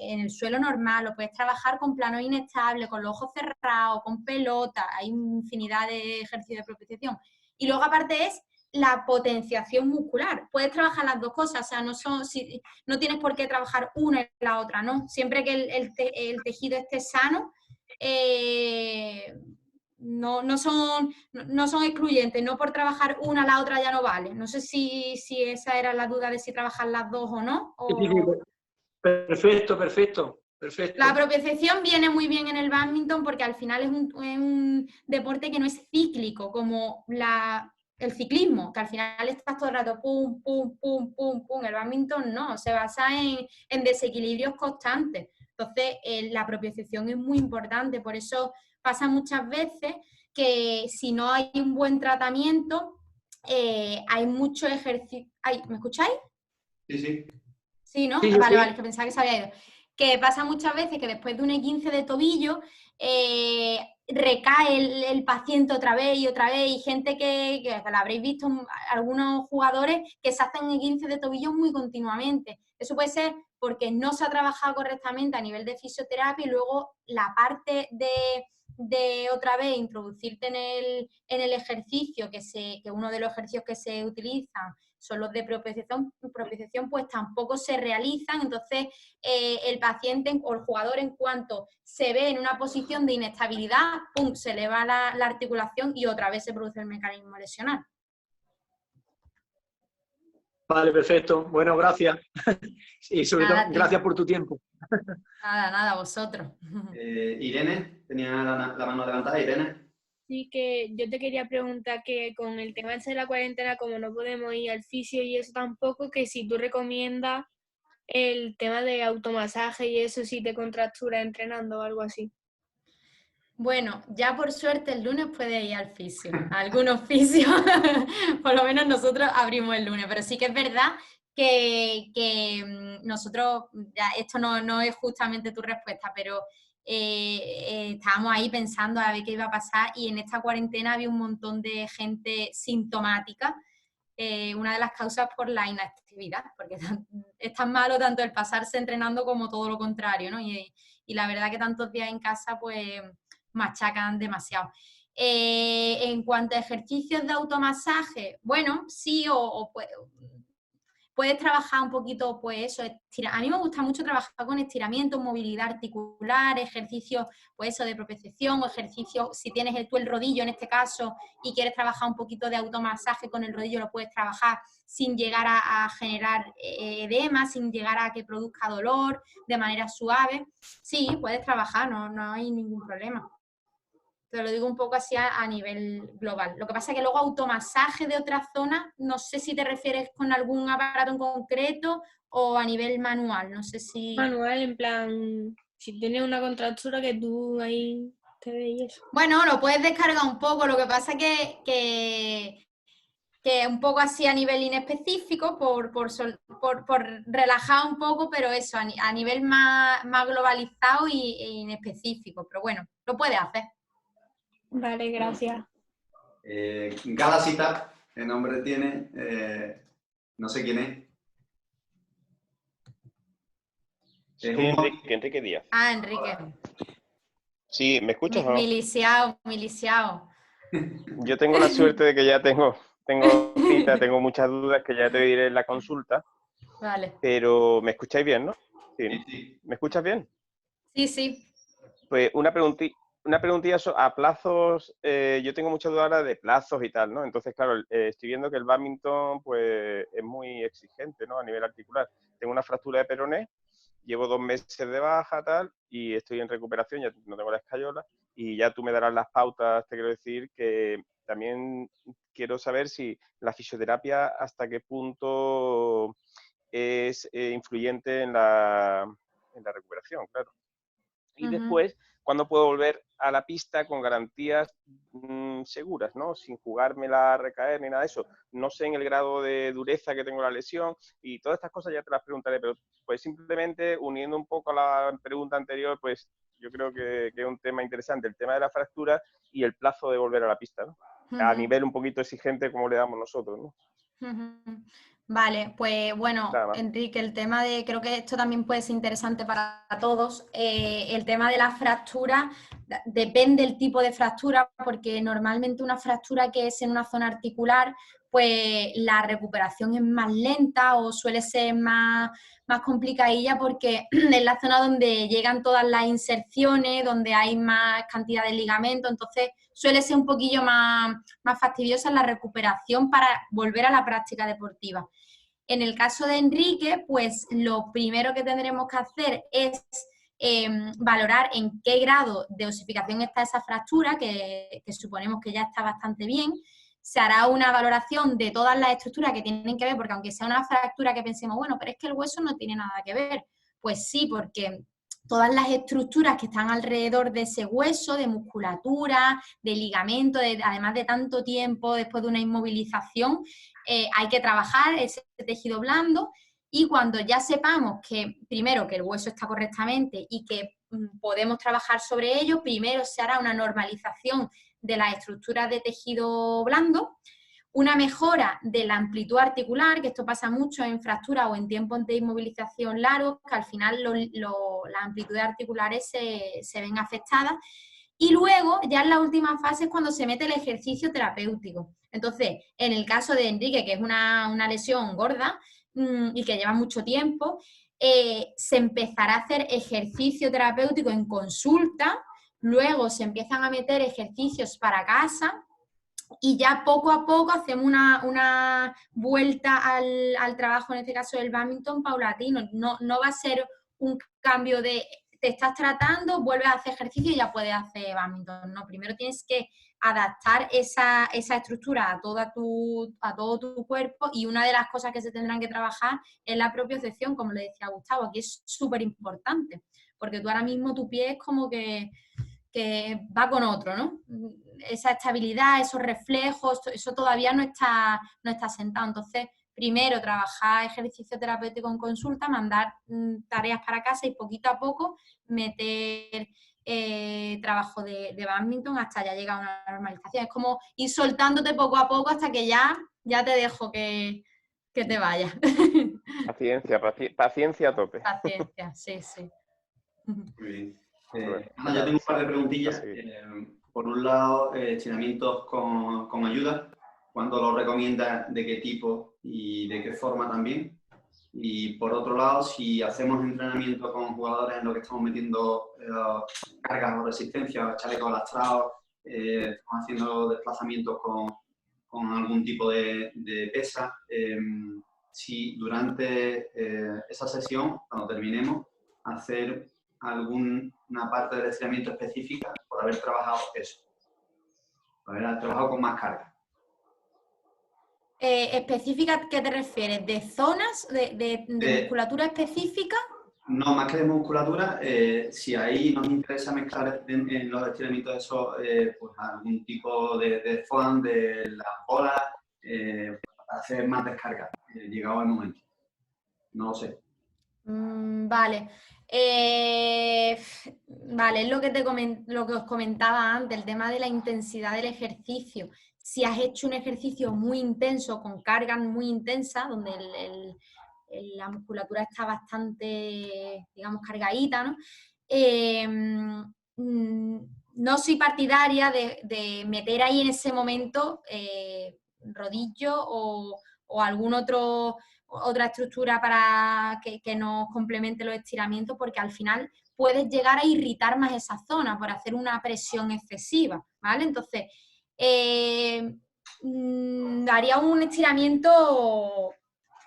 en el suelo normal, lo puedes trabajar con planos inestables, con los ojos cerrados, con pelota, hay infinidad de ejercicios de propiocepción. Y luego aparte es la potenciación muscular. Puedes trabajar las dos cosas, o sea, no tienes por qué trabajar una y la otra, ¿no? Siempre que el tejido esté sano, no son excluyentes, no por trabajar una la otra ya no vale. No sé si esa era la duda de si trabajar las dos o no. Perfecto. La propiocepción viene muy bien en el bádminton porque al final es un deporte que no es cíclico, como el ciclismo, que al final estás todo el rato pum, pum, pum, pum, pum. El bádminton no, se basa en desequilibrios constantes. Entonces, la propiocepción es muy importante, por eso pasa muchas veces que si no hay un buen tratamiento, hay mucho ejercicio. ¿Me escucháis? Sí. Sí, ¿no? Sí, vale, sí. Vale, que pensaba que se había ido. Que pasa muchas veces que después de un E15 de tobillo recae el paciente otra vez y gente que lo habréis visto, algunos jugadores que se hacen esguinces de tobillo muy continuamente. Eso puede ser porque no se ha trabajado correctamente a nivel de fisioterapia y luego la parte de otra vez introducirte en el ejercicio, que uno de los ejercicios que se utilizan son los de propiocepción, pues tampoco se realizan. Entonces el paciente o el jugador, en cuanto se ve en una posición de inestabilidad, ¡pum!, se eleva la articulación y otra vez se produce el mecanismo lesional. Vale, perfecto. Bueno, gracias. Y sobre todo, gracias por tu tiempo. Nada, vosotros. Irene, tenía la mano levantada. Irene. Sí, que yo te quería preguntar que con el tema de la cuarentena, como no podemos ir al fisio y eso tampoco, que si tú recomiendas el tema de automasaje y eso, si te contracturas entrenando o algo así. Bueno, ya por suerte el lunes puede ir al fisio, a algunos fisios, por lo menos nosotros abrimos el lunes, pero sí que es verdad que nosotros, ya esto no es justamente tu respuesta, pero estábamos ahí pensando a ver qué iba a pasar y en esta cuarentena había un montón de gente sintomática, una de las causas por la inactividad, porque es tan malo tanto el pasarse entrenando como todo lo contrario, ¿no? Y la verdad que tantos días en casa, pues machacan demasiado. En cuanto a ejercicios de automasaje, bueno, sí, puedes trabajar un poquito, pues eso, a mí me gusta mucho trabajar con estiramiento, movilidad articular, ejercicios, pues eso, de propiocepción, o ejercicios, si tienes tú el rodillo en este caso y quieres trabajar un poquito de automasaje con el rodillo, lo puedes trabajar sin llegar a generar edema, sin llegar a que produzca dolor, de manera suave. Sí, puedes trabajar, no hay ningún problema. Te lo digo un poco así a nivel global. Lo que pasa es que luego automasaje de otras zonas, no sé si te refieres con algún aparato en concreto o a nivel manual, no sé si... Manual, en plan, si tienes una contractura que tú ahí te ves y eso. Bueno, lo puedes descargar un poco, lo que pasa es que un poco así a nivel inespecífico, por relajar un poco, pero eso, a nivel más globalizado e inespecífico. Pero bueno, lo puedes hacer. Vale, gracias. Galacita, ¿qué nombre tiene? No sé quién es. Sí, Enrique Díaz. Ah, Enrique. Sí, ¿me escuchas o no? Miliciao. Yo tengo la suerte de que ya tengo cita, tengo muchas dudas que ya te diré en la consulta. Vale. Pero ¿me escucháis bien, no? Sí. Sí. ¿Me escuchas bien? Sí. Pues una preguntilla a plazos. Yo tengo muchas dudas ahora de plazos y tal, ¿no? Entonces, claro, estoy viendo que el bádminton pues, es muy exigente, ¿no? A nivel articular. Tengo una fractura de peroné, llevo 2 meses de baja, tal, y estoy en recuperación, ya no tengo la escayola, y ya tú me darás las pautas. Te quiero decir que también quiero saber si la fisioterapia hasta qué punto es influyente en la recuperación, claro. Y después, ¿cuándo puedo volver a la pista con garantías seguras, ¿no? Sin jugármela a recaer ni nada de eso? No sé en el grado de dureza que tengo la lesión y todas estas cosas ya te las preguntaré, pero pues simplemente uniendo un poco a la pregunta anterior, pues yo creo que es un tema interesante, el tema de la fractura y el plazo de volver a la pista, ¿no? A nivel un poquito exigente como le damos nosotros, ¿no? Vale, pues bueno, Enrique, el tema de, creo que esto también puede ser interesante para todos, el tema de la fractura, depende del tipo de fractura, porque normalmente una fractura que es en una zona articular, pues la recuperación es más lenta o suele ser más complicadilla porque es la zona donde llegan todas las inserciones, donde hay más cantidad de ligamento, entonces suele ser un poquillo más fastidiosa la recuperación para volver a la práctica deportiva. En el caso de Enrique, pues lo primero que tendremos que hacer es valorar en qué grado de osificación está esa fractura, que suponemos que ya está bastante bien. Se hará una valoración de todas las estructuras que tienen que ver, porque aunque sea una fractura que pensemos, bueno, pero es que el hueso no tiene nada que ver, pues sí, porque todas las estructuras que están alrededor de ese hueso, de musculatura, de ligamento, además de tanto tiempo después de una inmovilización, hay que trabajar ese tejido blando y cuando ya sepamos que, primero, que el hueso está correctamente y que podemos trabajar sobre ello, primero se hará una normalización de las estructuras de tejido blando, una mejora de la amplitud articular, que esto pasa mucho en fracturas o en tiempos de inmovilización largos, que al final las amplitudes articulares se ven afectadas. Y luego, ya en la última fase, es cuando se mete el ejercicio terapéutico. Entonces, en el caso de Enrique, que es una lesión gorda y que lleva mucho tiempo, se empezará a hacer ejercicio terapéutico en consulta, luego se empiezan a meter ejercicios para casa, y ya poco a poco hacemos una vuelta al trabajo, en este caso del bádminton, paulatino. No va a ser un cambio de te estás tratando, vuelves a hacer ejercicio y ya puedes hacer bádminton. No, primero tienes que adaptar esa estructura a todo tu cuerpo, y una de las cosas que se tendrán que trabajar es la propiocepción, como le decía Gustavo, aquí es súper importante, porque tú ahora mismo tu pie es como que va con otro, ¿no? Esa estabilidad, esos reflejos, eso todavía no está sentado. Entonces, primero trabajar ejercicio terapéutico en consulta, mandar tareas para casa y poquito a poco meter trabajo de bádminton hasta ya llegar a una normalización. Es como ir soltándote poco a poco hasta que ya te dejo que te vayas. Paciencia a tope. Paciencia, sí. Muy bien. Yo tengo un par de preguntillas. Por un lado, estiramientos con ayuda. ¿Cuándo lo recomiendas? ¿De qué tipo y de qué forma también? Y por otro lado, si hacemos entrenamiento con jugadores en lo que estamos metiendo cargas o resistencia, chalecos lastrados, estamos haciendo desplazamientos con algún tipo de pesa, si durante esa sesión, cuando terminemos, hacer alguna parte del estiramiento específica por haber trabajado eso, por haber trabajado con más carga. ¿Específica qué te refieres? ¿De zonas? ¿De musculatura específica? No, más que de musculatura, si ahí nos interesa mezclar en los estiramientos eso, pues algún tipo de foam, de las bolas, para hacer más descarga, llegado el momento. No lo sé. Vale. Vale, es lo que os comentaba antes, el tema de la intensidad del ejercicio. Si has hecho un ejercicio muy intenso, con cargas muy intensas, donde la musculatura está bastante, digamos, cargadita, ¿no? No soy partidaria de meter ahí en ese momento rodillo o algún otra estructura para que nos complemente los estiramientos, porque al final puedes llegar a irritar más esa zona por hacer una presión excesiva, ¿vale? Entonces, haría un estiramiento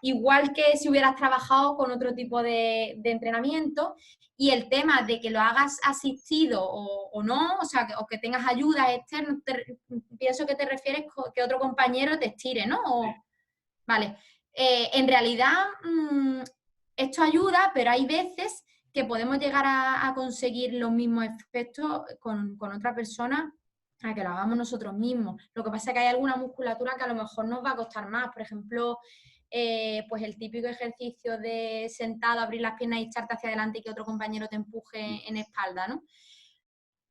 igual que si hubieras trabajado con otro tipo de entrenamiento, y el tema de que lo hagas asistido o no, o sea, o que tengas ayuda externa, pienso que te refieres que otro compañero te estire, ¿no? Vale. En realidad, esto ayuda, pero hay veces que podemos llegar a conseguir los mismos efectos con otra persona a que lo hagamos nosotros mismos. Lo que pasa es que hay alguna musculatura que a lo mejor nos va a costar más. Por ejemplo, pues el típico ejercicio de sentado, abrir las piernas y echarte hacia adelante y que otro compañero te empuje en espalda, ¿no?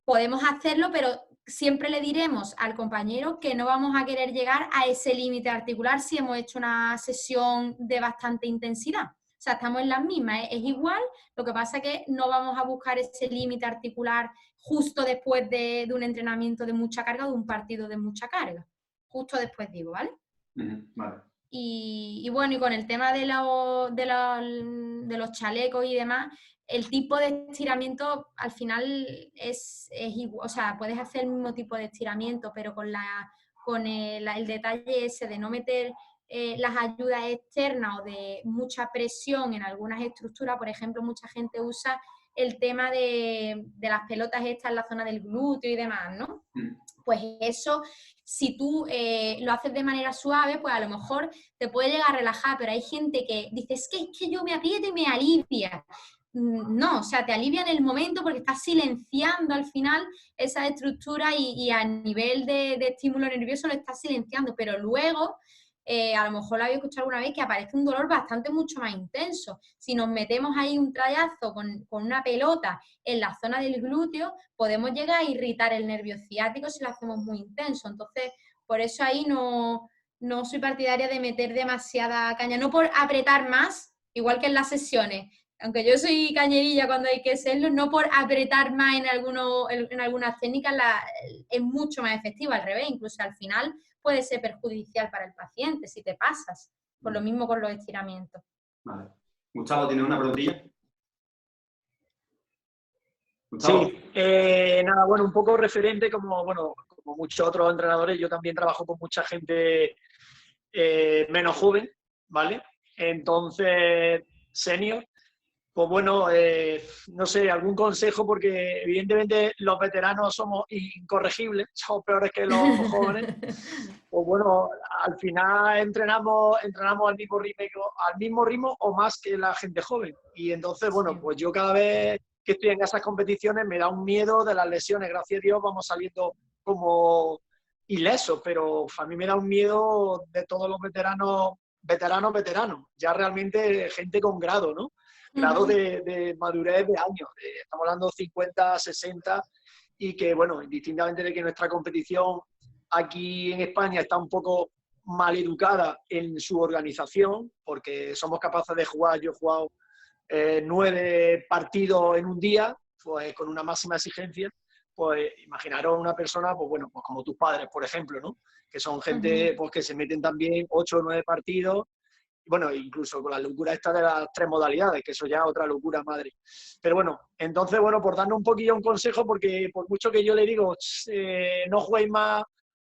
Podemos hacerlo, pero siempre le diremos al compañero que no vamos a querer llegar a ese límite articular si hemos hecho una sesión de bastante intensidad. O sea, estamos en las mismas, es igual, lo que pasa es que no vamos a buscar ese límite articular justo después de un entrenamiento de mucha carga o de un partido de mucha carga. Justo después digo, ¿vale? Vale. Y bueno, y con el tema de los chalecos y demás, el tipo de estiramiento al final es igual, o sea, puedes hacer el mismo tipo de estiramiento, pero con el detalle ese de no meter las ayudas externas o de mucha presión en algunas estructuras. Por ejemplo, mucha gente usa el tema de las pelotas estas en la zona del glúteo y demás, ¿no? Pues eso, si tú lo haces de manera suave, pues a lo mejor te puede llegar a relajar, pero hay gente que dice, es que yo me aprieto y me alivia. No, o sea, te alivia en el momento porque estás silenciando al final esa estructura y a nivel de estímulo nervioso lo estás silenciando, pero luego a lo mejor lo habéis escuchado alguna vez, que aparece un dolor mucho más intenso. Si nos metemos ahí un trayazo con una pelota en la zona del glúteo, podemos llegar a irritar el nervio ciático si lo hacemos muy intenso. Entonces, por eso ahí no soy partidaria de meter demasiada caña, no por apretar más, igual que en las sesiones. Aunque yo soy cañerilla cuando hay que serlo, no por apretar más en algunas técnicas es mucho más efectivo, al revés, incluso al final puede ser perjudicial para el paciente si te pasas. Por lo mismo con los estiramientos. Vale. Gustavo, ¿tienes una preguntilla? Gustavo. Sí, nada, bueno, un poco referente como muchos otros entrenadores, yo también trabajo con mucha gente menos joven, ¿vale? Entonces, senior. Pues bueno, no sé, algún consejo, porque evidentemente los veteranos somos incorregibles, somos peores que los jóvenes. Pues bueno, al final entrenamos al mismo ritmo o más que la gente joven. Y entonces, bueno, pues yo cada vez que estoy en esas competiciones me da un miedo de las lesiones. Gracias a Dios vamos saliendo como ilesos, pero a mí me da un miedo de todos los veteranos, ya realmente gente con grado, ¿no? Grado de madurez de años, estamos hablando de 50, 60, y que, bueno, indistintamente de que nuestra competición aquí en España está un poco mal educada en su organización, porque somos capaces de jugar, yo he jugado 9 partidos en un día, pues con una máxima exigencia, pues imaginaros una persona, pues bueno, pues como tus padres, por ejemplo, ¿no? Que son gente pues que se meten también 8 o 9 partidos, bueno, incluso con la locura esta de las 3 modalidades, que eso ya es otra locura madre. Pero bueno, entonces, bueno, por darnos un poquillo un consejo, porque por mucho que yo le digo, no juguéis más,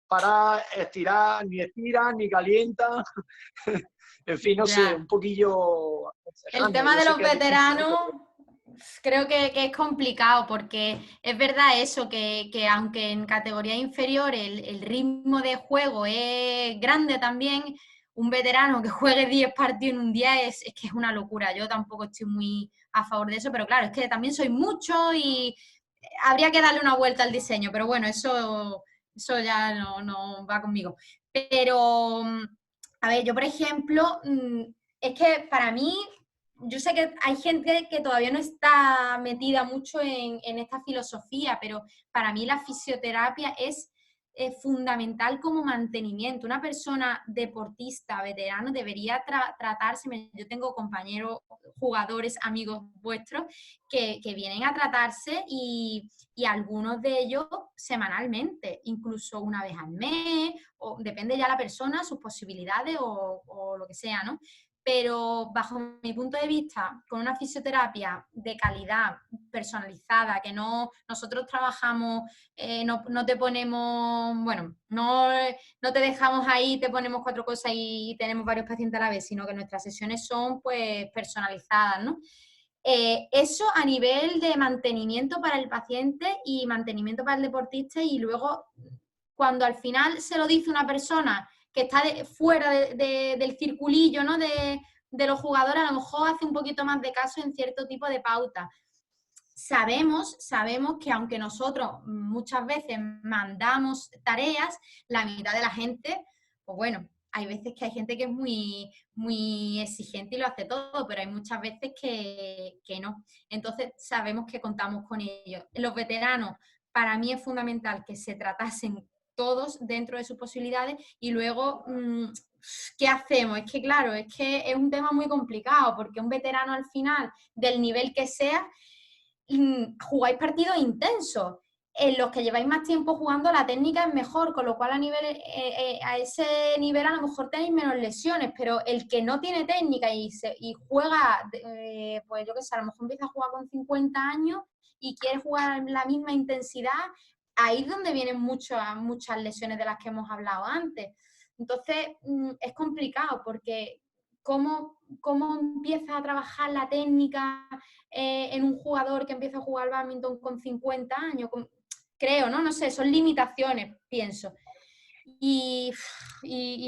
para estirar, ni calientan, en fin, no sé, un poquillo... El tema de los veteranos creo que es complicado, porque es verdad eso, que aunque en categoría inferior el ritmo de juego es grande también, un veterano que juegue 10 partidos en un día es que es una locura. Yo tampoco estoy muy a favor de eso, pero claro, es que también soy mucho y habría que darle una vuelta al diseño, pero bueno, eso ya no va conmigo. Pero, a ver, yo por ejemplo, es que para mí, yo sé que hay gente que todavía no está metida mucho en esta filosofía, pero para mí la fisioterapia es fundamental como mantenimiento. Una persona deportista, veterano, debería tratarse. Yo tengo compañeros, jugadores, amigos vuestros, que vienen a tratarse y algunos de ellos semanalmente, incluso una vez al mes, o depende ya la persona, sus posibilidades o lo que sea, ¿no? Pero bajo mi punto de vista, con una fisioterapia de calidad, personalizada, que nosotros trabajamos, no te ponemos, bueno, no te dejamos ahí, te ponemos 4 cosas y tenemos varios pacientes a la vez, sino que nuestras sesiones son pues personalizadas, ¿no? Eso a nivel de mantenimiento para el paciente y mantenimiento para el deportista, y luego cuando al final se lo dice una persona que está fuera del circulillo, ¿no? de los jugadores, a lo mejor hace un poquito más de caso en cierto tipo de pauta. Sabemos que aunque nosotros muchas veces mandamos tareas, la mitad de la gente, pues bueno, hay veces que hay gente que es muy, muy exigente y lo hace todo, pero hay muchas veces que no. Entonces sabemos que contamos con ellos. Los veteranos, para mí es fundamental que se tratasen todos dentro de sus posibilidades, y luego, ¿qué hacemos? Es que claro, es que es un tema muy complicado, porque un veterano al final, del nivel que sea, jugáis partidos intensos. En los que lleváis más tiempo jugando, la técnica es mejor, con lo cual a ese nivel a lo mejor tenéis menos lesiones, pero el que no tiene técnica y juega, pues yo qué sé, a lo mejor empieza a jugar con 50 años y quiere jugar la misma intensidad, ahí es donde vienen muchas lesiones de las que hemos hablado antes. Entonces, es complicado, porque ¿cómo empieza a trabajar la técnica en un jugador que empieza a jugar al bádminton con 50 años? Creo, ¿no? No sé, son limitaciones, pienso. Y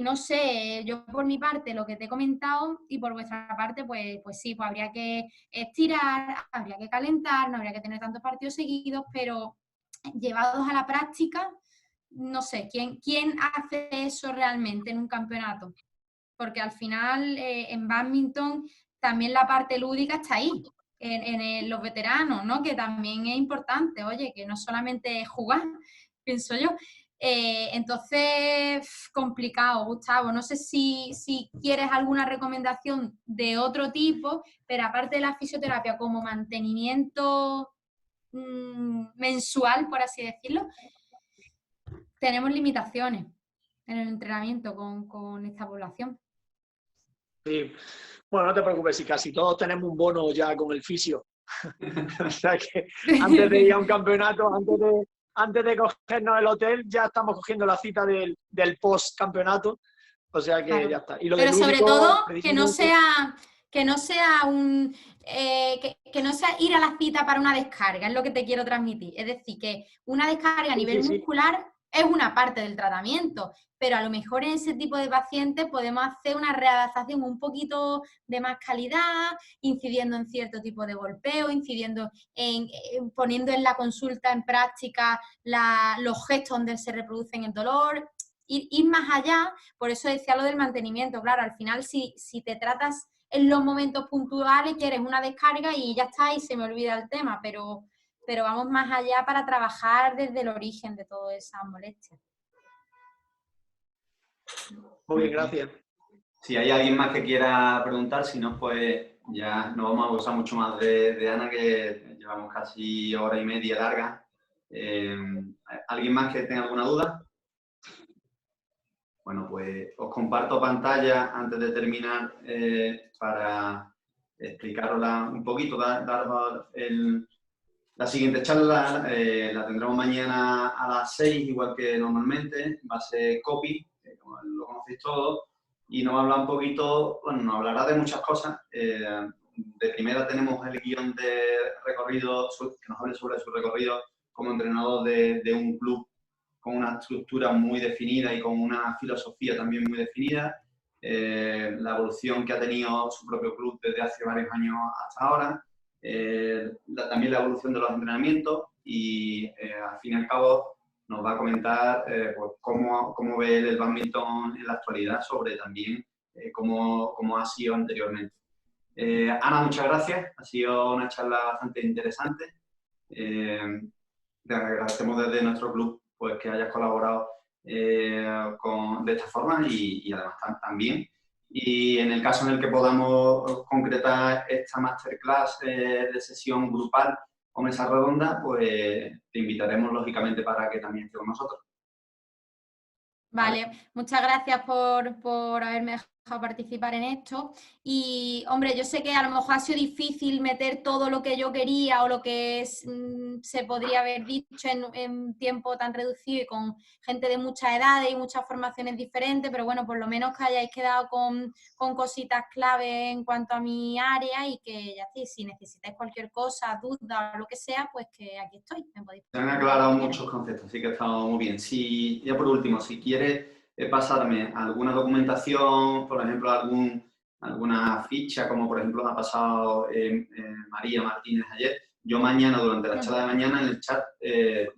no sé, yo por mi parte lo que te he comentado, y por vuestra parte, pues sí, pues habría que estirar, habría que calentar, no habría que tener tantos partidos seguidos, pero llevados a la práctica, no sé, ¿quién hace eso realmente en un campeonato? porque al final en bádminton también la parte lúdica está ahí, en los veteranos, ¿no? Que también es importante, oye, que no solamente es jugar, pienso yo. Entonces, complicado, Gustavo. No sé si quieres alguna recomendación de otro tipo, pero aparte de la fisioterapia como mantenimiento mensual, por así decirlo, tenemos limitaciones en el entrenamiento con esta población. Sí. Bueno, no te preocupes, si casi todos tenemos un bono ya con el fisio. O sea que antes de ir a un campeonato, antes de cogernos el hotel, ya estamos cogiendo la cita del post-campeonato. O sea que Claro. ya está. Y lo Pero del sobre único, todo que no precisamente, sea que no sea ir a la cita para una descarga, es lo que te quiero transmitir. Es decir, que una descarga a nivel muscular es una parte del tratamiento, pero a lo mejor en ese tipo de pacientes podemos hacer una readaptación un poquito de más calidad, incidiendo en cierto tipo de golpeo, incidiendo poniendo en la consulta en práctica los gestos donde se reproducen el dolor, ir más allá. Por eso decía lo del mantenimiento. Claro, al final si te tratas en los momentos puntuales, quieres una descarga y ya está, y se me olvida el tema, pero vamos más allá para trabajar desde el origen de todas esas molestias. Muy bien, gracias. Si hay alguien más que quiera preguntar, si no, pues ya no vamos a abusar mucho más de Ana, que llevamos casi hora y media larga. ¿Alguien más que tenga alguna duda? Bueno, pues os comparto pantalla antes de terminar para explicarosla un poquito, daros la siguiente charla. La tendremos mañana a las 6, igual que normalmente. Va a ser copy, como lo conocéis todos, y nos va a hablar un poquito, bueno, nos hablará de muchas cosas. De primera tenemos el guión de recorrido, que nos hable sobre su recorrido como entrenador de un club con una estructura muy definida y con una filosofía también muy definida, la evolución que ha tenido su propio club desde hace varios años hasta ahora, también la evolución de los entrenamientos y, al fin y al cabo, nos va a comentar pues cómo ve el bádminton en la actualidad, sobre también cómo ha sido anteriormente. Ana, muchas gracias. Ha sido una charla bastante interesante. Te agradecemos desde nuestro club pues que hayas colaborado de esta forma y además también. Y en el caso en el que podamos concretar esta masterclass de sesión grupal o mesa redonda, pues te invitaremos lógicamente para que también estés con nosotros. Vale, muchas gracias por haberme dejado participar en esto. Y, hombre, yo sé que a lo mejor ha sido difícil meter todo lo que yo quería o lo que se podría haber dicho en un tiempo tan reducido y con gente de muchas edades y muchas formaciones diferentes, pero bueno, por lo menos que hayáis quedado con cositas clave en cuanto a mi área y que ya estéis, si necesitáis cualquier cosa, duda o lo que sea, pues que aquí estoy. Se han aclarado muchos conceptos, así que ha estado muy bien. Ya por último, si quieres pasarme alguna documentación, por ejemplo, alguna ficha, como por ejemplo me ha pasado María Martínez ayer, yo mañana, durante la charla de mañana, en el chat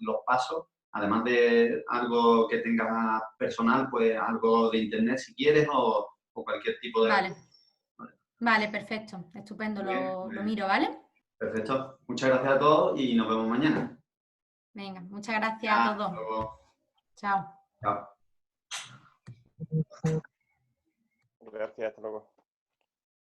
los paso, además de algo que tengas personal, pues algo de internet si quieres o cualquier tipo de... Vale, perfecto, estupendo, lo miro, ¿vale? Perfecto, muchas gracias a todos y nos vemos mañana. Venga, muchas gracias a todos. Luego. Chao. Chao. Gracias, hasta luego.